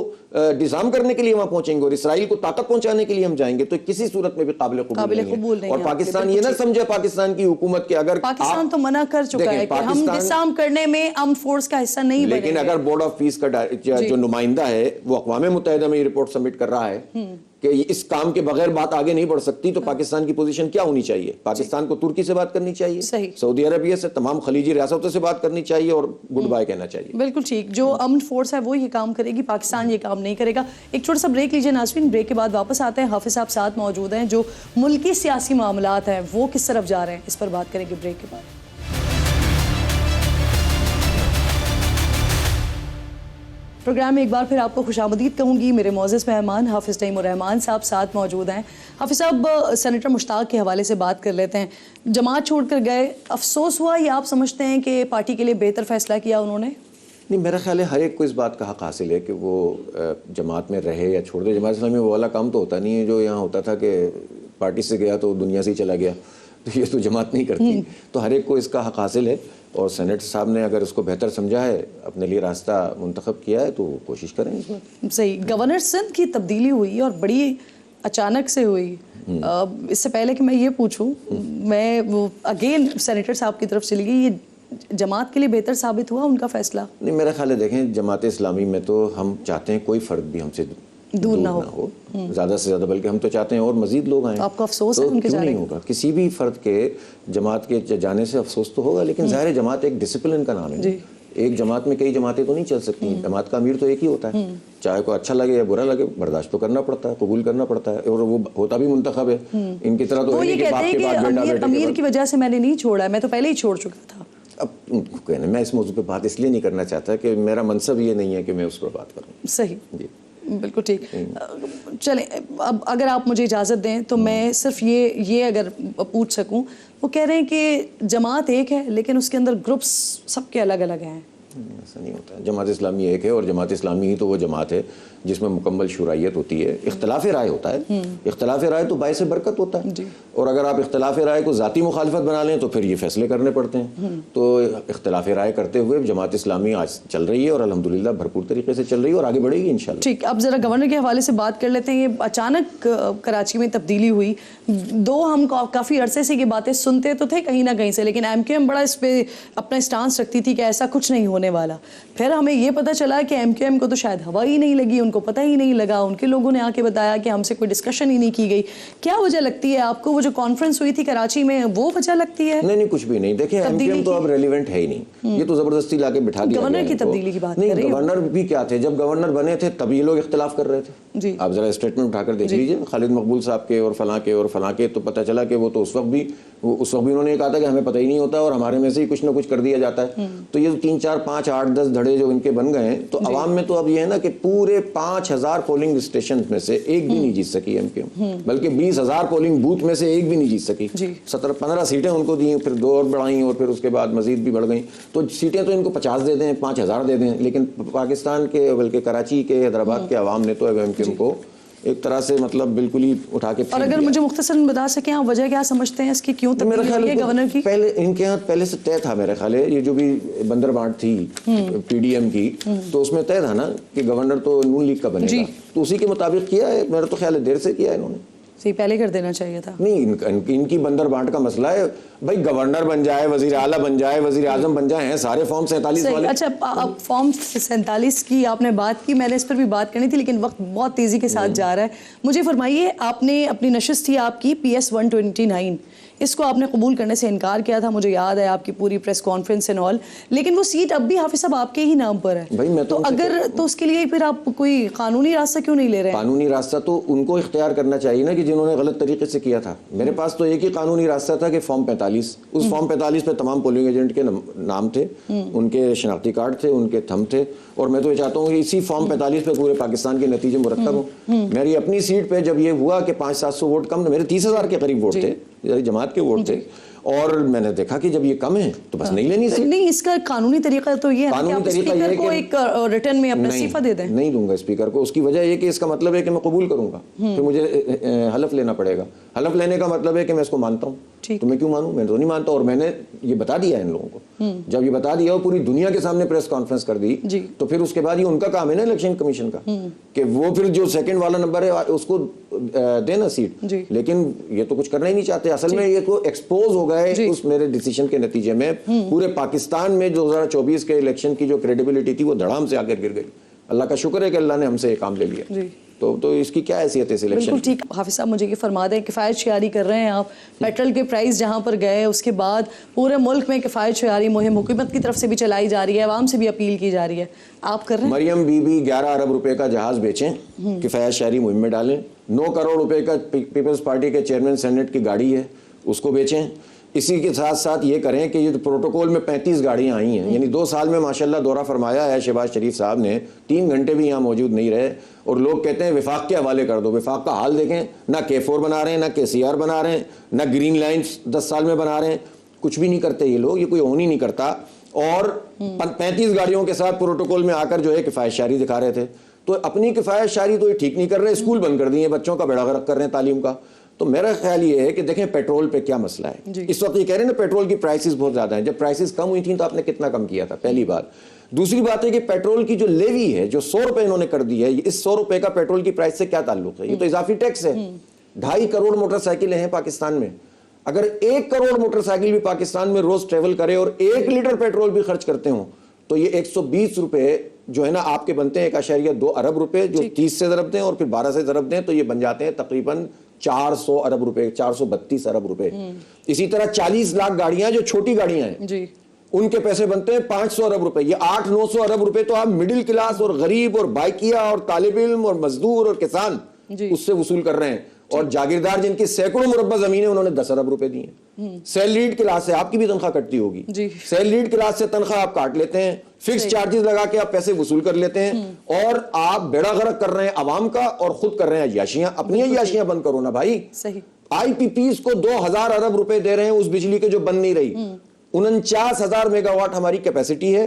ڈسارم کرنے کے لیے وہاں پہنچیں گے اور اسرائیل کو طاقت پہنچانے کے لیے ہم جائیں گے, تو کسی صورت میں بھی قابل قبول نہیں ہے. اور پاکستان یہ نہ سمجھے پاکستان کی حکومت کے, اگر پاکستان تو منع کر چکا ہے کہ ہم ڈسارم کرنے میں آرمڈ فورس کا حصہ نہیں بنیں گے. لیکن اگر بورڈ آف پیس کا جو نمائندہ ہے وہ اقوام متحدہ میں یہ رپورٹ سبمٹ کر رہا ہے کہ اس کام کے بغیر بات آگے نہیں بڑھ سکتی, تو پاکستان کی پوزیشن کیا ہونی چاہیے؟ پاکستان کو ترکی سے بات کرنی چاہیے, سعودی عربیہ سے, تمام خلیجی ریاستوں سے بات کرنی چاہیے اور گڈ بائے کہنا چاہیے. بالکل ٹھیک, جو آرمڈ فورس ہے وہ یہ کام کرے گی, پاکستان یہ کام نہیں کرے گا. ایک چھوٹا سا بریک لیجیے ناظرین, بریک کے بعد واپس آتے ہیں. حافظ صاحب ساتھ موجود ہیں, جو ملکی سیاسی معاملات ہیں وہ کس طرف جا رہے ہیں اس پر بات کریں گے بریک کے بعد. پروگرام میں ایک بار پھر آپ کو خوش آمدید کہوں گی. میرے معزز مہمان حافظ نعیم الرحمان صاحب ساتھ موجود ہیں. حافظ صاحب, سینیٹر مشتاق کے حوالے سے بات کر لیتے ہیں. جماعت چھوڑ کر گئے, افسوس ہوا یا آپ سمجھتے ہیں کہ پارٹی کے لیے بہتر فیصلہ کیا انہوں نے؟ نہیں, میرا خیال ہے ہر ایک کو اس بات کا حق حاصل ہے کہ وہ جماعت میں رہے یا چھوڑ دے. جماعت اسلامی میں وہ والا کام تو ہوتا نہیں ہے جو یہاں ہوتا تھا کہ پارٹی سے گیا تو دنیا سے ہی چلا گیا, تو یہ تو جماعت نہیں کرتی. تو ہر ایک کو اس کا حق حاصل ہے, اور سینیٹ صاحب نے اگر اس کو بہتر سمجھا ہے, اپنے لیے راستہ منتخب کیا ہے, تو کوشش کریں اس بات. صحیح. گورنر سندھ کی تبدیلی ہوئی اور بڑی اچانک سے ہوئی. اس سے پہلے کہ میں یہ پوچھوں, میں وہ اگین سینیٹر صاحب کی طرف چلی گئی, یہ جماعت کے لیے بہتر ثابت ہوا ان کا فیصلہ؟ نہیں, میرا خیال ہے دیکھیں, جماعت اسلامی میں تو ہم چاہتے ہیں کوئی فرد بھی ہم سے دور نہ ہو زیادہ سے زیادہ، بلکہ ہم تو چاہتے ہیں اور مزید لوگ آئیں. آپ کو افسوس ہے ان کے کیوں جانے نہیں ہوگا؟ کسی بھی فرد کے جماعت کے جانے سے افسوس تو ہوگا، لیکن ظاہر جماعت ایک ڈسپلن کا نام ہے. ایک جماعت میں کئی جماعتیں تو نہیں چل سکتی. جماعت کا امیر تو ایک ہی ہوتا ہے، چاہے کو اچھا لگے یا برا لگے برداشت تو کرنا پڑتا ہے، قبول کرنا پڑتا ہے، اور وہ ہوتا بھی منتخب ہے. ان کی طرح تو وہ یہ کہتے ہیں کہ امیر کی وجہ سے میں نے نہیں چھوڑا، میں تو پہلے ہی چھوڑ چکا تھا. اب کہنا میں اس موضوع پہ بات اس لیے نہیں کرنا چاہتا کہ میرا منصب یہ نہیں ہے کہ میں اس پر بات کروں. صحیح، جی بالکل ٹھیک. چلیں اب اگر آپ مجھے اجازت دیں تو میں صرف یہ اگر پوچھ سکوں، وہ کہہ رہے ہیں کہ جماعت ایک ہے لیکن اس کے اندر گروپس سب کے الگ الگ ہیں. ایسا نہیں ہوتا ہے. جماعت اسلامی ایک ہے، اور جماعت اسلامی ہی تو وہ جماعت ہے جس میں مکمل شورائیت ہوتی ہے. اختلاف رائے ہوتا ہے، اختلاف رائے تو باعث برکت ہوتا ہے. اور اگر آپ اختلاف رائے کو ذاتی مخالفت بنا لیں تو پھر یہ فیصلے کرنے پڑتے ہیں. تو اختلاف رائے کرتے ہوئے جماعت اسلامی آج چل رہی ہے، اور الحمدللہ بھرپور طریقے سے چل رہی ہے اور آگے بڑھے گی انشاءاللہ. ٹھیک، اب ذرا گورنر کے حوالے سے بات کر لیتے ہیں. یہ اچانک کراچی میں تبدیلی ہوئی. ہم کافی عرصے سے یہ باتیں سنتے تو تھے کہیں نہ کہیں سے، لیکن ایم کیو ایم بڑا اس پہ اپنا اسٹانس رکھتی تھی کہ ایسا کچھ نہیں ہونے والا. پھر ہمیں یہ پتہ چلا کہ ایم کیو ایم کو تو شاید ہوا ہی نہیں لگی، ان کو پتہ ہی نہیں لگا. ان کے لوگوں نے آ کے بتایا کہ ہم سے کوئی ڈسکشن ہی نہیں کی گئی. کیا وجہ لگتی ہے آپ کو؟ وہ جو کانفرنس ہوئی تھی کراچی میں، وہ وجہ لگتی ہے؟ نہیں کچھ بھی نہیں. دیکھیں ایم کیو ایم تو اب ریلیونٹ ہے ہی نہیں. یہ تو زبردستی لا کے بٹھا دیا. گورنر کی تبدیلی کی بات کر رہے ہیں. نہیں، گورنر بھی کیا تھے؟ جب گورنر بنے تھے تب یہ لوگ اختلاف کر رہے تھے. آپ ذرا اسٹیٹمنٹ اٹھا کر دیکھ لیجئے، خالد مقبول صاحب کے اور فلاں کے اور فلاں کے. تو پتہ چلا کہ وہ تو اس وقت بھی انہوں نے کہا تھا کہ ہمیں پتہ ہی نہیں ہوتا اور ہمارے میں سے ہی کچھ نہ کچھ کر دیا جاتا ہے. تو یہ 3 4 5 8 10 دھڑے جو ان کے بن گئے ہیں، تو عوام میں تو اب یہ ہے نا کہ پورے 5000 پولنگ اسٹیشن میں سے ایک بھی نہیں جیت سکی ایم کیو ایم، بلکہ 20,000 پولنگ بوتھ میں سے ایک بھی نہیں جیت سکی. 15 سیٹیں ان کو دیں، پھر 2 اور بڑھائیں، اور پھر اس کے بعد مزید بھی بڑھ گئیں. تو سیٹیں تو ان کو 50 دے دیں، 5,000 دے دیں، لیکن پاکستان کے بلکہ کراچی کے، حیدرآباد کے عوام نے تو ایم کیو ایم کو ایک طرح سے مطلب بالکل ہی اٹھا کے. اور اگر مجھے مختصراً بتا سکیں آپ وجہ کیا سمجھتے ہیں اس کی، کیوں تبدیلی ہوئی ہے گورنر کی؟ پہلے ان کے ہاں پہلے سے طے تھا میرے خیال ہے، یہ جو بھی بندر بانٹ تھی پی ڈی ایم کی، تو اس میں طے تھا نا کہ گورنر تو نون لیگ کا بنے گا. تو اسی کے مطابق کیا ہے. میرا تو خیال ہے دیر سے کیا ہے انہوں نے. پہلے کر دینا چاہیے تھا. نہیں، ان کی بندر بانٹ کا مسئلہ ہے بھائی. گورنر بن جائے، وزیر اعلیٰ بن جائے، وزیر اعظم بن جائے، ہیں سارے فارم 47 والے. اچھا، اب فارم 47 کی آپ نے بات کی، میں نے اس پر بھی بات کرنی تھی لیکن وقت بہت تیزی کے ساتھ جا رہا ہے. مجھے فرمائیے، آپ نے اپنی نشست تھی آپ کی PS 129، اس کو آپ نے قبول کرنے سے انکار کیا تھا. مجھے یاد ہے آپ کی پوری پریس کانفرنس اینڈ آل، لیکن وہ سیٹ اب بھی حافظ صاحب آپ کے ہی نام پر ہے. تو اگر تو اس کے لیے پھر آپ کوئی قانونی راستہ کیوں نہیں لے رہے ہیں؟ قانونی راستہ تو ان کو اختیار کرنا چاہیے نا، کہ جنہوں نے غلط طریقے سے کیا تھا. میرے پاس تو ایک ہی قانونی راستہ تھا کہ فارم 45، اس فارم 45 پہ تمام پولنگ ایجنٹ کے نام تھے، ان کے شناختی کارڈ تھے، ان کے تھم تھے. اور میں تو یہ چاہتا ہوں کہ اسی فارم 45 پہ پورے پاکستان کے نتیجے مرتب ہوں. میری اپنی سیٹ پہ جب یہ ہوا کہ 500-700 ووٹ کم، میرے 30,000 کے قریب ووٹ تھے، جماعت کے ووٹ تھے، اور میں نے دیکھا کہ جب یہ کم ہے تو بس نہیں لینی سیٹ. نہیں، اس کا قانونی طریقہ تو یہ ہے کہ آپ اسپیکر کو ایک ریٹرن میں اپنا استعفیٰ دے دیں. نہیں دوں گا اسپیکر کو. اس کی وجہ یہ کہ اس کا مطلب ہے کہ میں قبول کروں گا، پھر مجھے حلف لینا پڑے گا. حلف لینے کا مطلب ہے کہ میں اس کو مانتا ہوں. تو میں کیوں مانوں؟ میں تو نہیں مانتا. اور میں نے یہ بتا دیا ان لوگوں کو. جب یہ بتا دیا اور پوری دنیا کے سامنے پریس کانفرنس کر دی، تو پھر اس کے بعد یہ ان کا کام ہے نا الیکشن کمیشن کا، کہ وہ پھر جو سیکنڈ والا نمبر ہے اس کو دینا سیٹ. لیکن یہ تو کچھ کرنا ہی نہیں چاہتے. اصل میں یہ تو ایکسپوز ہو گئے اس میرے ڈیسیشن کے نتیجے میں. پورے پاکستان میں 2024 کے الیکشن کی جو کریڈیبلٹی تھی وہ دھڑام سے آ کر گر گئی. اللہ کا شکر ہے کہ اللہ نے ہم سے یہ کام لے لیا. تو اس کی کیا حیثیت ہے اس الیکشن؟ بالکل ٹھیک. حافظ صاحب مجھے یہ فرما دیں، کفایت شعاری کر رہے ہیں آپ. پیٹرول کے پرائز جہاں پر گئے، اس کے بعد پورے ملک میں کفایت شعاری مہم حکومت کی طرف سے بھی چلائی جا رہی ہے، عوام سے بھی اپیل کی جا رہی ہے، آپ کر رہے ہیں؟ مریم بی بی 11 ارب روپے کا جہاز بیچیں، کفایت شعاری مہم میں ڈالیں. 9 کروڑ روپے کا پیپلز پارٹی کے چیئرمین سینٹ کی گاڑی ہے، اس کو بیچیں. اسی کے ساتھ ساتھ یہ کریں کہ یہ پروٹوکول میں 35 گاڑیاں آئی ہیں، یعنی 2 سال میں ماشاءاللہ دورہ فرمایا ہے شہباز شریف صاحب نے. 3 گھنٹے بھی یہاں موجود نہیں رہے، اور لوگ کہتے ہیں وفاق کے حوالے کر دو. وفاق کا حال دیکھیں، نہ K4 بنا رہے ہیں، نہ KCR بنا رہے ہیں، نہ گرین لائنز 10 سال میں بنا رہے ہیں. کچھ بھی نہیں کرتے یہ لوگ، یہ کوئی اون ہی نہیں کرتا. اور 35 گاڑیوں کے ساتھ پروٹوکول میں آ کر جو ہے کفایت شعاری دکھا رہے تھے. تو اپنی کفایت شعاری تو یہ ٹھیک نہیں کر رہے، اسکول بند کر دیے، بچوں کا بیڑا غرق کر رہے ہیں تعلیم کا. تو میرا خیال یہ ہے کہ دیکھیں پیٹرول پہ کیا مسئلہ ہے. اس وقت یہ کہہ رہے ہیں نا پیٹرول کی پرائسز بہت زیادہ ہیں. جب پرائسز کم ہوئی تھیں تو آپ نے کتنا کم کیا تھا؟ پہلی بات. دوسری بات ہے کہ پیٹرول کی جو لیوی ہے جو 100 روپے انہوں نے کر دی ہے، اس 100 روپے کا پیٹرول کی پرائس سے کیا تعلق ہے؟ یہ تو اضافی ٹیکس ہے. 2.5 کروڑ موٹر سائیکلیں ہیں پاکستان میں. اگر 1 کروڑ موٹر سائیکل بھی پاکستان میں روز ٹریول کرے اور 1 لیٹر پیٹرول بھی خرچ کرتے ہوں تو یہ 120 روپے جو ہے نا آپ کے بنتے ہیں 1.2 ارب روپے, جو 30 سے ضرب دیں اور پھر 12 سے ضرب دیں تو یہ بن جاتے ہیں تقریباً 400 ارب روپے, 432 ارب روپے. اسی طرح 40 لاکھ گاڑیاں جو چھوٹی گاڑیاں ہیں جی ان کے پیسے بنتے ہیں 500 ارب روپے. یہ 800-900 ارب روپے تو آپ مڈل کلاس اور غریب اور بائکیا اور طالب علم اور مزدور اور کسان اس سے وصول کر رہے ہیں. اور جاگیردار جن کی سینکڑوں مربع زمینیں انہوں نے 10 ارب روپے دی ہیں. سیلریڈ کلاس سے آپ کی بھی تنخواہ کٹتی ہوگی, سیلریڈ کلاس سے تنخواہ آپ کاٹ لیتے ہیں, فکس چارجز لگا کے آپ پیسے وصول کر لیتے ہیں, اور آپ بیڑا غرق کر رہے ہیں عوام کا اور خود کر رہے ہیں عیاشیاں. اپنی عیاشیاں بند کرو نا بھائی. آئی پی پیز کو 2000 ارب روپے دے رہے ہیں اس بجلی کے جو بن نہیں رہی. 49,000 میگا واٹ ہماری کیپیسٹی ہے,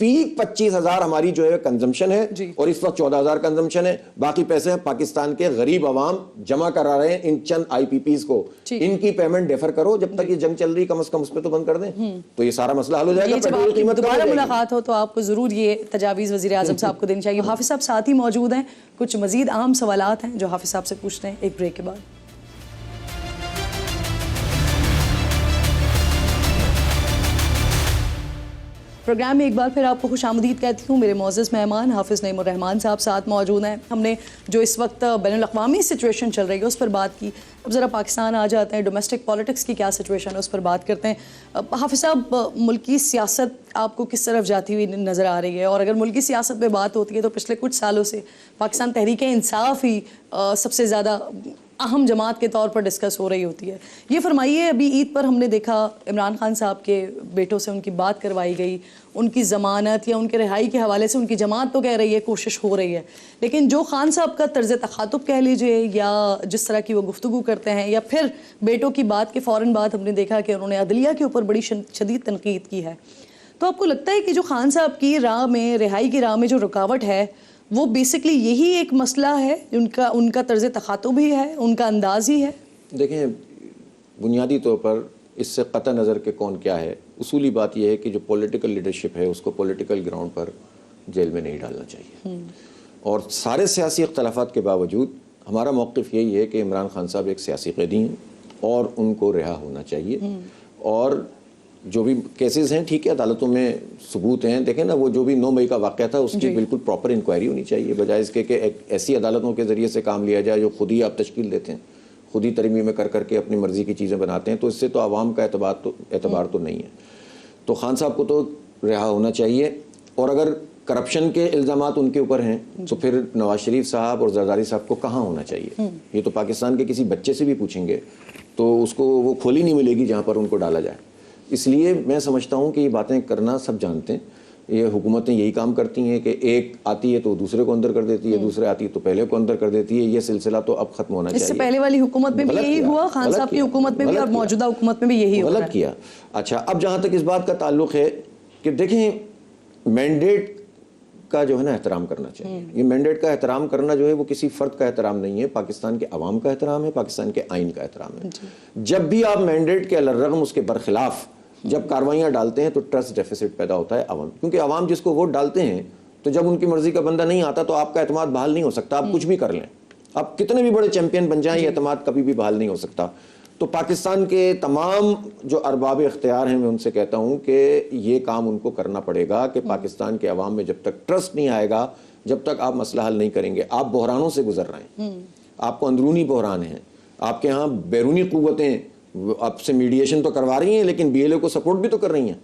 پیک 25,000 ہماری جو ہے کنزمپشن ہے, اور اس وقت 14,000 کنزمپشن ہے. باقی پیسے پاکستان کے غریب عوام جمع کرا رہے ہیں ان چند آئی پی پیز کو. ان کی پیمنٹ ڈیفر کرو جب تک یہ جنگ چل رہی, کم از کم اس پہ تو بند کر دیں, تو یہ سارا مسئلہ حل ہو جائے گا. جب آپ کی دوبارہ ملاقات ہو تو آپ کو ضرور یہ تجاویز وزیر اعظم صاحب کو دینی چاہیے. حافظ صاحب ساتھ ہی موجود ہیں, کچھ مزید اہم سوالات ہیں جو حافظ صاحب سے پوچھتے ہیں ایک بریک کے بعد. پروگرام میں ایک بار پھر آپ کو خوش آمدید کہتی ہوں. میرے معزز مہمان حافظ نعیم الرحمان صاحب ساتھ موجود ہیں. ہم نے جو اس وقت بین الاقوامی سچویشن چل رہی ہے اس پر بات کی. اب ذرا پاکستان آ جاتے ہیں, ڈومیسٹک پالیٹکس کی کیا سچویشن ہے اس پر بات کرتے ہیں. حافظ صاحب, ملکی سیاست آپ کو کس طرف جاتی ہوئی نظر آ رہی ہے؟ اور اگر ملکی سیاست پہ بات ہوتی ہے تو پچھلے کچھ سالوں سے پاکستان تحریک انصاف ہی سب سے زیادہ اہم جماعت کے طور پر ڈسکس ہو رہی ہوتی ہے. یہ فرمائیے, ابھی عید پر ہم نے دیکھا عمران خان صاحب کے بیٹوں سے ان کی بات کروائی گئی, ان کی ضمانت یا ان کے رہائی کے حوالے سے ان کی جماعت تو کہہ رہی ہے کوشش ہو رہی ہے, لیکن جو خان صاحب کا طرز تخاطب کہہ لیجئے یا جس طرح کی وہ گفتگو کرتے ہیں, یا پھر بیٹوں کی بات کے فوراً بعد ہم نے دیکھا کہ انہوں نے عدلیہ کے اوپر بڑی شدید تنقید کی ہے. تو آپ کو لگتا ہے کہ جو خان صاحب کی راہ میں, رہائی کی راہ میں جو رکاوٹ ہے وہ بیسکلی یہی ایک مسئلہ ہے, ان کا طرز تخاطب ہی ہے, ان کا انداز ہی ہے؟ دیکھیں, بنیادی طور پر اس سے قطع نظر کہ کون کیا ہے, اصولی بات یہ ہے کہ جو پولیٹیکل لیڈرشپ ہے اس کو پولیٹیکل گراؤنڈ پر جیل میں نہیں ڈالنا چاہیے. اور سارے سیاسی اختلافات کے باوجود ہمارا موقف یہی ہے کہ عمران خان صاحب ایک سیاسی قیدی ہیں اور ان کو رہا ہونا چاہیے. اور جو بھی کیسز ہیں ٹھیک ہے, عدالتوں میں ثبوت ہیں. دیکھیں نا, وہ جو بھی 9 مئی کا واقعہ تھا اس کی بالکل پراپر انکوائری ہونی چاہیے, بجائے اس کے کہ ایسی عدالتوں کے ذریعے سے کام لیا جائے جو خود ہی آپ تشکیل دیتے ہیں, خود ہی ترمیمیں کر کے اپنی مرضی کی چیزیں بناتے ہیں. تو اس سے تو عوام کا اعتبار تو نہیں ہے. تو خان صاحب کو تو رہا ہونا چاہیے. اور اگر کرپشن کے الزامات ان کے اوپر ہیں تو پھر نواز شریف صاحب اور زرداری صاحب کو کہاں ہونا چاہیے؟ یہ تو پاکستان کے کسی بچے سے بھی پوچھیں گے تو اس کو وہ کھولی نہیں ملے گی جہاں پر ان کو ڈالا جائے. اس لیے میں سمجھتا ہوں کہ یہ باتیں کرنا سب جانتے ہیں. یہ حکومتیں یہی کام کرتی ہیں کہ ایک آتی ہے تو دوسرے کو اندر کر دیتی ہے, دوسرے آتی ہے تو پہلے کو اندر کر دیتی ہے. یہ سلسلہ تو اب ختم ہونا چاہیے. اس سے پہلے والی حکومت میں بھی یہی ہوا, خان صاحب کی حکومت میں بھی اور موجودہ حکومت میں بھی یہی ہو رہا ہے. غلط کیا. اچھا, اب جہاں تک اس بات کا تعلق ہے کہ دیکھیں, مینڈیٹ کا جو ہے نا احترام کرنا چاہیے. یہ مینڈیٹ کا احترام کرنا جو ہے وہ کسی فرد کا احترام نہیں ہے, پاکستان کے عوام کا احترام ہے, پاکستان کے آئین کا احترام ہے. جب بھی آپ مینڈیٹ کے الرغم اس کے برخلاف جب کاروائیاں ڈالتے ہیں تو ٹرسٹ ڈیفیسٹ پیدا ہوتا ہے عوام, کیونکہ عوام جس کو ووٹ ڈالتے ہیں تو جب ان کی مرضی کا بندہ نہیں آتا تو آپ کا اعتماد بحال نہیں ہو سکتا. آپ کچھ بھی کر لیں, آپ کتنے بھی بڑے چیمپئن بن جائیں, یہ اعتماد کبھی بھی بحال نہیں ہو سکتا. تو پاکستان کے تمام جو ارباب اختیار ہیں میں ان سے کہتا ہوں کہ یہ کام ان کو کرنا پڑے گا کہ پاکستان کے عوام میں جب تک ٹرسٹ نہیں آئے گا, جب تک آپ مسئلہ حل نہیں کریں گے. آپ بحرانوں سے گزر رہے ہیں, آپ کو اندرونی بحران ہیں, آپ کے ہاں بیرونی قوتیں آپ سے میڈیشن تو کروا رہی ہیں لیکن بی ایل او کو سپورٹ بھی تو کر رہی ہیں.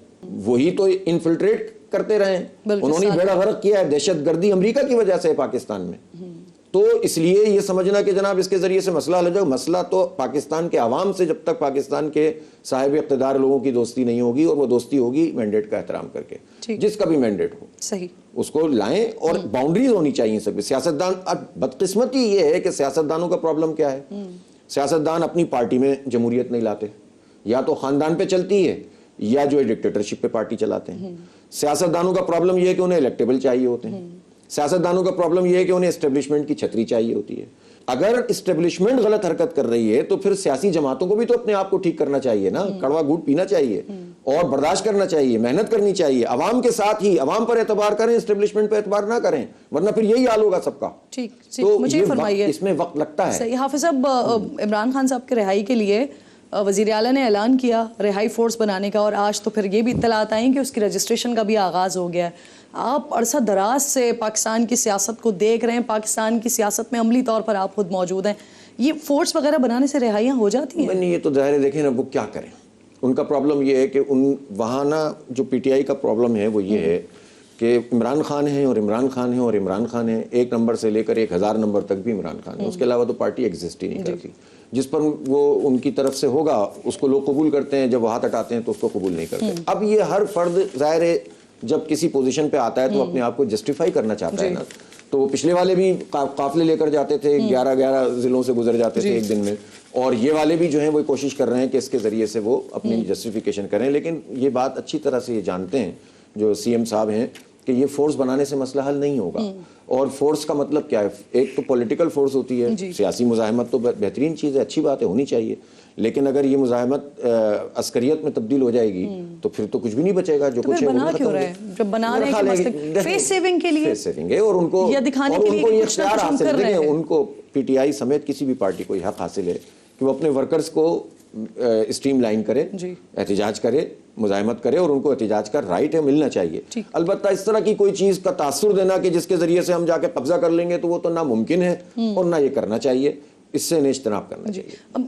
وہی تو انفلٹریٹ کرتے رہے ہیں, انہوں نے بیڑا غرق کیا ہے. دہشت گردی امریکہ کی وجہ سے ہے پاکستان میں. تو اس لیے یہ سمجھنا کہ جناب اس کے ذریعے سے مسئلہ حل ہو جائے, مسئلہ تو پاکستان کے عوام سے جب تک پاکستان کے صاحب اقتدار لوگوں کی دوستی نہیں ہوگی, اور وہ دوستی ہوگی مینڈیٹ کا احترام کر کے. جس کا بھی مینڈیٹ ہو صحیح اس کو لائیں, اور باؤنڈریز ہونی چاہیے سب. سیاستدان, بدقسمتی یہ ہے کہ سیاستدانوں کا پرابلم کیا ہے, سیاستدان اپنی پارٹی میں جمہوریت نہیں لاتے, یا تو خاندان پہ چلتی ہے یا جو ہے ڈکٹیٹرشپ پہ پارٹی چلاتے ہیں. سیاستدانوں کا پرابلم یہ ہے کہ انہیں الیکٹیبل چاہیے ہوتے ہیں. سیاستدانوں کا پرابلم یہ ہے کہ انہیں اسٹیبلشمنٹ کی چھتری چاہیے ہوتی ہے. اگر اسٹیبلشمنٹ غلط حرکت کر رہی ہے تو پھر سیاسی جماعتوں کو بھی تو اپنے آپ کو ٹھیک کرنا چاہیے نا, کڑوا گھونٹ پینا چاہیے اور برداشت کرنا چاہیے, محنت کرنی چاہیے. عوام کے ساتھ ہی عوام پر اعتبار کریں, اسٹیبلشمنٹ پہ اعتبار نہ کریں, ورنہ پھر یہی حال ہوگا سب کا. تو مجھے فرمائیے, اس میں وقت لگتا ہے. صحیح. حافظ صاحب, عمران خان صاحب کے رہائی کے لیے وزیر اعلیٰ نے اعلان کیا رہائی فورس بنانے کا، اور آج تو پھر یہ بھی اطلاعات آئیں کہ اس کی رجسٹریشن کا بھی آغاز ہو گیا ہے. آپ عرصہ دراز سے پاکستان کی سیاست کو دیکھ رہے ہیں، پاکستان کی سیاست میں عملی طور پر آپ خود موجود ہیں. یہ فورس وغیرہ بنانے سے رہائیاں ہو جاتی ہیں؟ نہیں، یہ تو ظاہر ہے. دیکھیں نا وہ کیا کریں. ان کا پرابلم یہ ہے کہ وہاں نا جو پی ٹی آئی کا پرابلم ہے وہ یہ ہے کہ عمران خان ہیں اور عمران خان ہیں اور عمران خان ہیں. 1 نمبر سے لے کر 1000 نمبر تک بھی عمران خان ہے. اس کے علاوہ تو پارٹی ایگزسٹ ہی نہیں کرتی. جس پر وہ ان کی طرف سے ہوگا اس کو لوگ قبول کرتے ہیں، جب وہ ہاتھ ہٹاتے ہیں تو اس کو قبول نہیں کرتے. اب یہ ہر فرد ظاہر ہے جب کسی پوزیشن پہ آتا ہے تو اپنے آپ کو جسٹیفائی کرنا چاہتا ہے نا. تو پچھلے والے بھی قافلے لے کر جاتے تھے، 11 ضلعوں سے گزر جاتے تھے ایک دن میں، اور یہ والے بھی جو ہیں وہ کوشش کر رہے ہیں کہ اس کے ذریعے سے وہ اپنی جسٹیفیکیشن کریں. لیکن یہ بات اچھی طرح سے یہ جانتے ہیں جو سی ایم صاحب ہیں کہ یہ فورس بنانے سے مسئلہ حل نہیں ہوگا. اور فورس کا مطلب کیا ہے؟ ایک تو پولیٹیکل فورس ہوتی ہے. سیاسی مزاحمت تو بہترین چیز ہے، اچھی بات ہے، ہونی چاہیے. لیکن اگر یہ مزاحمت عسکریت میں تبدیل ہو جائے گی تو پھر تو کچھ بھی نہیں بچے گا. جو کچھ ہے بنا کیوں رہے ہیں؟ جب بنا رہے ہیں کہ فیس سیونگ کے لیے، فیس سیونگ ہے، اور ان کو یہ اختیار حاصل ہے. ان کو پی ٹی آئی سمیت کسی بھی پارٹی کو یہ حق حاصل ہے کہ وہ اپنے ورکرز کو اسٹریم لائن کرے، احتجاج کرے، مزاحمت کرے، اور ان کو احتجاج کا رائٹ ہے، ملنا چاہیے. البتہ اس طرح کی کوئی چیز کا تاثر دینا کہ جس کے ذریعے سے ہم جا کے قبضہ کر لیں گے تو وہ تو ناممکن ہے اور نہ یہ کرنا چاہیے. اس سے اجتناب کرنا چاہیے.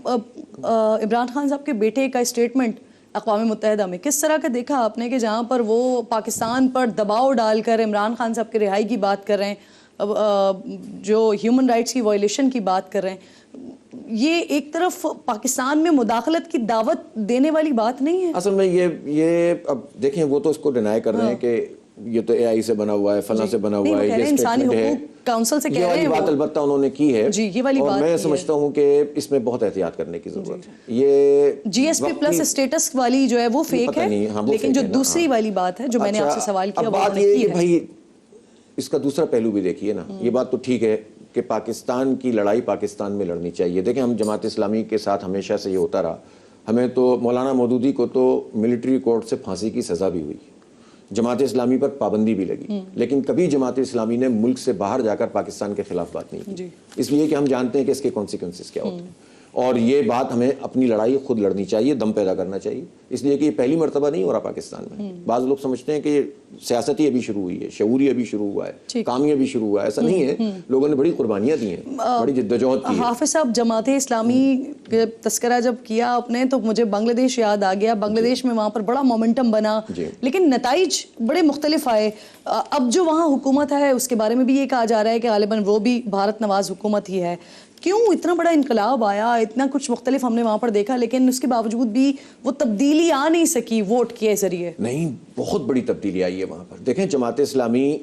عمران خان صاحب کے بیٹے کا اسٹیٹمنٹ اقوام متحدہ میں کس طرح کا دیکھا آپ نے، کہ جہاں پر وہ پاکستان پر دباؤ ڈال کر عمران خان صاحب کی رہائی کی بات کر رہے ہیں، جو ہیومن رائٹس کی وائلیشن کی بات کر رہے ہیں. یہ ایک طرف پاکستان میں مداخلت کی دعوت دینے والی بات نہیں ہے؟ اصل میں یہ اب دیکھیں وہ تو اس کو ڈینائی کر رہے ہیں کہ یہ تو اے آئی سے بنا ہوا ہے، فلاں سے بنا ہوا ہے، یہ انسانی حقوق کاؤنسل سے کہہ رہے ہیں. یہ والی بات البتہ انہوں نے کی ہے، اور میں سمجھتا ہوں کہ اس میں بہت احتیاط کرنے کی ضرورت ہے. یہ جی ایس پی پلس اسٹیٹس والی جو ہے وہ فیک ہے، لیکن جو دوسری والی بات ہے جو میں نے آپ سے سوال کیا، اب بات یہ ہے کہ بھائی اس کا دوسرا پہلو بھی دیکھیے نا. یہ بات تو ٹھیک ہے کہ پاکستان کی لڑائی پاکستان میں لڑنی چاہیے. دیکھیں ہم جماعت اسلامی کے ساتھ ہمیشہ سے یہ ہوتا رہا. ہمیں تو مولانا مودودی کو تو ملٹری کورٹ سے پھانسی کی سزا بھی ہوئی، جماعت اسلامی پر پابندی بھی لگی، لیکن کبھی جماعت اسلامی نے ملک سے باہر جا کر پاکستان کے خلاف بات نہیں کی. اس لیے کہ ہم جانتے ہیں کہ اس کے کانسیکوینسز کیا ہوتے ہیں، اور یہ بات ہمیں اپنی لڑائی خود لڑنی چاہیے، دم پیدا کرنا چاہیے. اس لیے کہ یہ پہلی مرتبہ نہیں ہو رہا پاکستان میں. بعض لوگ سمجھتے ہیں کہ یہ سیاستی ابھی شروع ہوئی ہے، شعوری ابھی شروع ہوا ہے، کامی ابھی شروع ہوا ہے. ایسا نہیں ہے، لوگوں نے بڑی قربانیاں دی ہیں، بڑی جدوجہد کی ہے. حافظ صاحب جماعت اسلامی تذکرہ جب کیا آپ نے تو مجھے بنگلہ دیش یاد آ گیا. بنگلہ دیش میں وہاں پر بڑا مومنٹم بنا، لیکن نتائج بڑے مختلف آئے. اب جو وہاں حکومت ہے اس کے بارے میں بھی یہ کہا جا رہا ہے کہ غالباً وہ بھی بھارت نواز حکومت ہی ہے. کیوں اتنا بڑا انقلاب آیا، اتنا کچھ مختلف ہم نے وہاں پر دیکھا، لیکن اس کے باوجود بھی وہ تبدیلی آ نہیں سکی ووٹ کے ذریعے؟ نہیں، بہت بڑی تبدیلی آئی ہے وہاں پر. دیکھیں جماعت اسلامی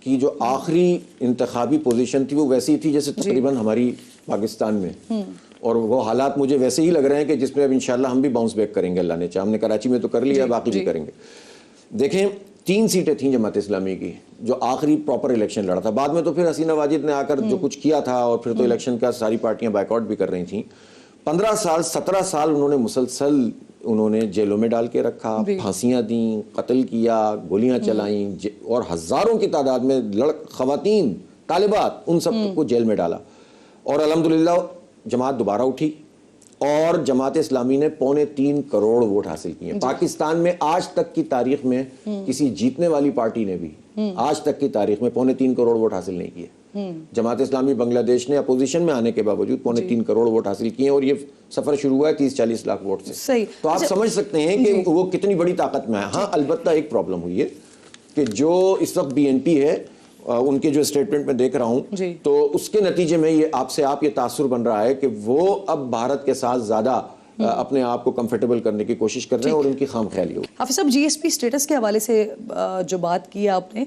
کی جو آخری انتخابی پوزیشن تھی وہ ویسی تھی جیسے تقریباً ہماری پاکستان میں، اور وہ حالات مجھے ویسے ہی لگ رہے ہیں کہ جس میں اب انشاءاللہ ہم بھی باؤنس بیک کریں گے. اللہ نے چاہا، ہم نے کراچی میں تو کر لیا، باقی بھی کریں گے. دیکھیں 3 سیٹیں تھیں جماعت اسلامی کی جو آخری پراپر الیکشن لڑا تھا. بعد میں تو پھر حسینہ واجد نے آ کر جو کچھ کیا تھا، اور پھر تو الیکشن کا ساری پارٹیاں بائیک آؤٹ بھی کر رہی تھیں. 15 سال 17 سال انہوں نے مسلسل جیلوں میں ڈال کے رکھا، پھانسیاں دیں، قتل کیا، گولیاں چلائیں، اور ہزاروں کی تعداد میں خواتین، طالبات، ان سب کو جیل میں ڈالا. اور الحمدللہ جماعت دوبارہ اٹھی اور جماعت اسلامی نے 2.25 کروڑ ووٹ حاصل کیے. پاکستان میں آج تک کی تاریخ میں کسی جیتنے والی پارٹی نے بھی آج تک کی تاریخ میں 2.25 کروڑ ووٹ حاصل نہیں کیے. جماعت اسلامی بنگلہ دیش نے اپوزیشن میں آنے کے باوجود 2.25 کروڑ ووٹ حاصل کیے، اور یہ سفر شروع ہوا ہے 30-40 لاکھ ووٹ سے. تو آپ سمجھ سکتے ہیں کہ وہ کتنی بڑی طاقت میں ہے. ہاں البتہ ایک پرابلم ہوئی ہے کہ جو اس وقت بی این پی ہے، ان کے جو اسٹیٹمنٹ میں دیکھ رہا ہوں تو اس کے نتیجے میں یہ تاثر بن رہا ہے کہ وہ اب بھارت کے ساتھ زیادہ اپنے آپ کو کمفرٹیبل کرنے کی کوشش کر رہے ہیں، اور ان کی خام خیالی ہو. حافظ صاحب جی ایس پی اسٹیٹس کے حوالے سے جو بات کی آپ نے،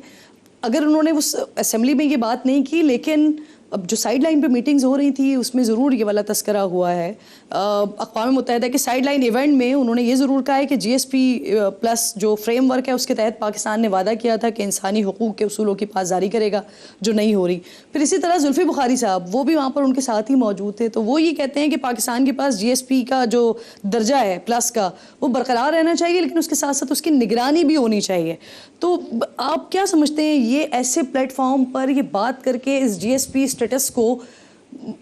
اگر انہوں نے اس اسمبلی میں یہ بات نہیں کی، لیکن اب جو سائیڈ لائن پہ میٹنگز ہو رہی تھی اس میں ضرور یہ والا تذکرہ ہوا ہے. اقوام متحدہ کے سائیڈ لائن ایونٹ میں انہوں نے یہ ضرور کہا ہے کہ جی ایس پی پلس جو فریم ورک ہے اس کے تحت پاکستان نے وعدہ کیا تھا کہ انسانی حقوق کے اصولوں کی پاسداری کرے گا، جو نہیں ہو رہی. پھر اسی طرح زلفی بخاری صاحب وہ بھی وہاں پر ان کے ساتھ ہی موجود تھے، تو وہ یہ کہتے ہیں کہ پاکستان کے پاس جی ایس پی کا جو درجہ ہے پلس کا وہ برقرار رہنا چاہیے، لیکن اس کے ساتھ ساتھ اس کی نگرانی بھی ہونی چاہیے. تو آپ کیا سمجھتے ہیں یہ ایسے پلیٹ فارم پر یہ بات کر کے اس جی ایس پی اسٹیٹس کو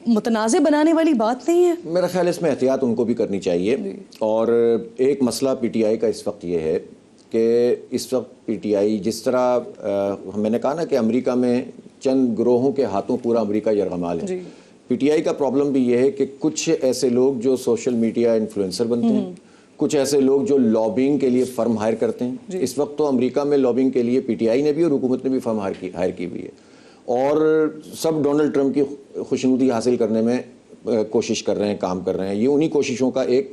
متنازع بنانے والی بات نہیں ہے؟ میرا خیال اس میں احتیاط ان کو بھی کرنی چاہیے. اور ایک مسئلہ پی ٹی آئی کا اس وقت یہ ہے کہ اس وقت پی ٹی آئی جس طرح میں نے کہا نا کہ امریکہ میں چند گروہوں کے ہاتھوں پورا امریکہ یرغمال ہے, پی ٹی آئی کا پرابلم بھی یہ ہے کہ کچھ ایسے لوگ جو سوشل میڈیا انفلوئنسر بنتے ہیں, کچھ ایسے لوگ جو لابنگ کے لیے فرم ہائر کرتے ہیں. اس وقت تو امریکہ میں لابنگ کے لیے پی ٹی آئی نے بھی اور حکومت نے بھی فرم ہائر کی ہوئی ہے, اور سب ڈونلڈ ٹرمپ کی خوشنودی حاصل کرنے میں کوشش کر رہے ہیں, کام کر رہے ہیں. یہ انہی کوششوں کا ایک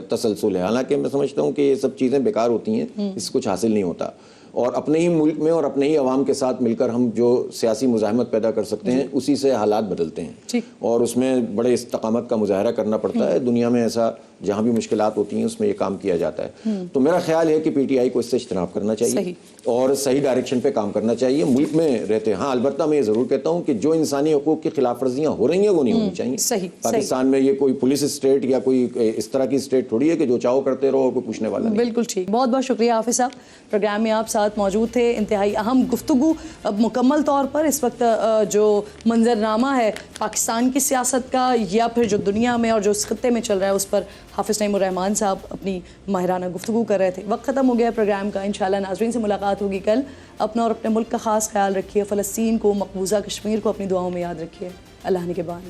تسلسل ہے. حالانکہ میں سمجھتا ہوں کہ یہ سب چیزیں بیکار ہوتی ہیں, اس سے کچھ حاصل نہیں ہوتا, اور اپنے ہی ملک میں اور اپنے ہی عوام کے ساتھ مل کر ہم جو سیاسی مزاحمت پیدا کر سکتے ہیں اسی سے حالات بدلتے ہیں, اور اس میں بڑے استقامت کا مظاہرہ کرنا پڑتا ہے. دنیا میں ایسا جہاں بھی مشکلات ہوتی ہیں اس میں یہ کام کیا جاتا ہے. تو میرا خیال ہے کہ پی ٹی آئی کو اس سے اجتناب کرنا چاہیے اور صحیح ڈائریکشن پہ کام کرنا چاہیے. ملک میں رہتے ہیں, ہاں البتہ میں یہ ضرور کہتا ہوں کہ جو انسانی حقوق کی خلاف ورزیاں ہو رہی ہیں وہ نہیں ہونی چاہیے. پاکستان میں یہ کوئی پولیس اسٹیٹ یا کوئی اس طرح کی اسٹیٹ تھوڑی ہے کہ جو چاہو کرتے رہو اور کوئی پوچھنے والا نہیں. بالکل ٹھیک. بہت بہت شکریہ حافظ صاحب, پروگرام میں آپ ساتھ موجود تھے. انتہائی اہم گفتگو مکمل طور پر اس وقت جو منظرنامہ ہے پاکستان کی سیاست کا یا پھر جو دنیا میں اور جو اس خطے میں چل رہا ہے اس پر حافظ نعیم الرحمان صاحب اپنی ماہرانہ گفتگو کر رہے تھے. وقت ختم ہو گیا پروگرام کا. انشاءاللہ ناظرین سے ملاقات ہوگی کل. اپنا اور اپنے ملک کا خاص خیال رکھیے. فلسطین کو, مقبوضہ کشمیر کو اپنی دعاؤں میں یاد رکھیے. اللہ نگہبان.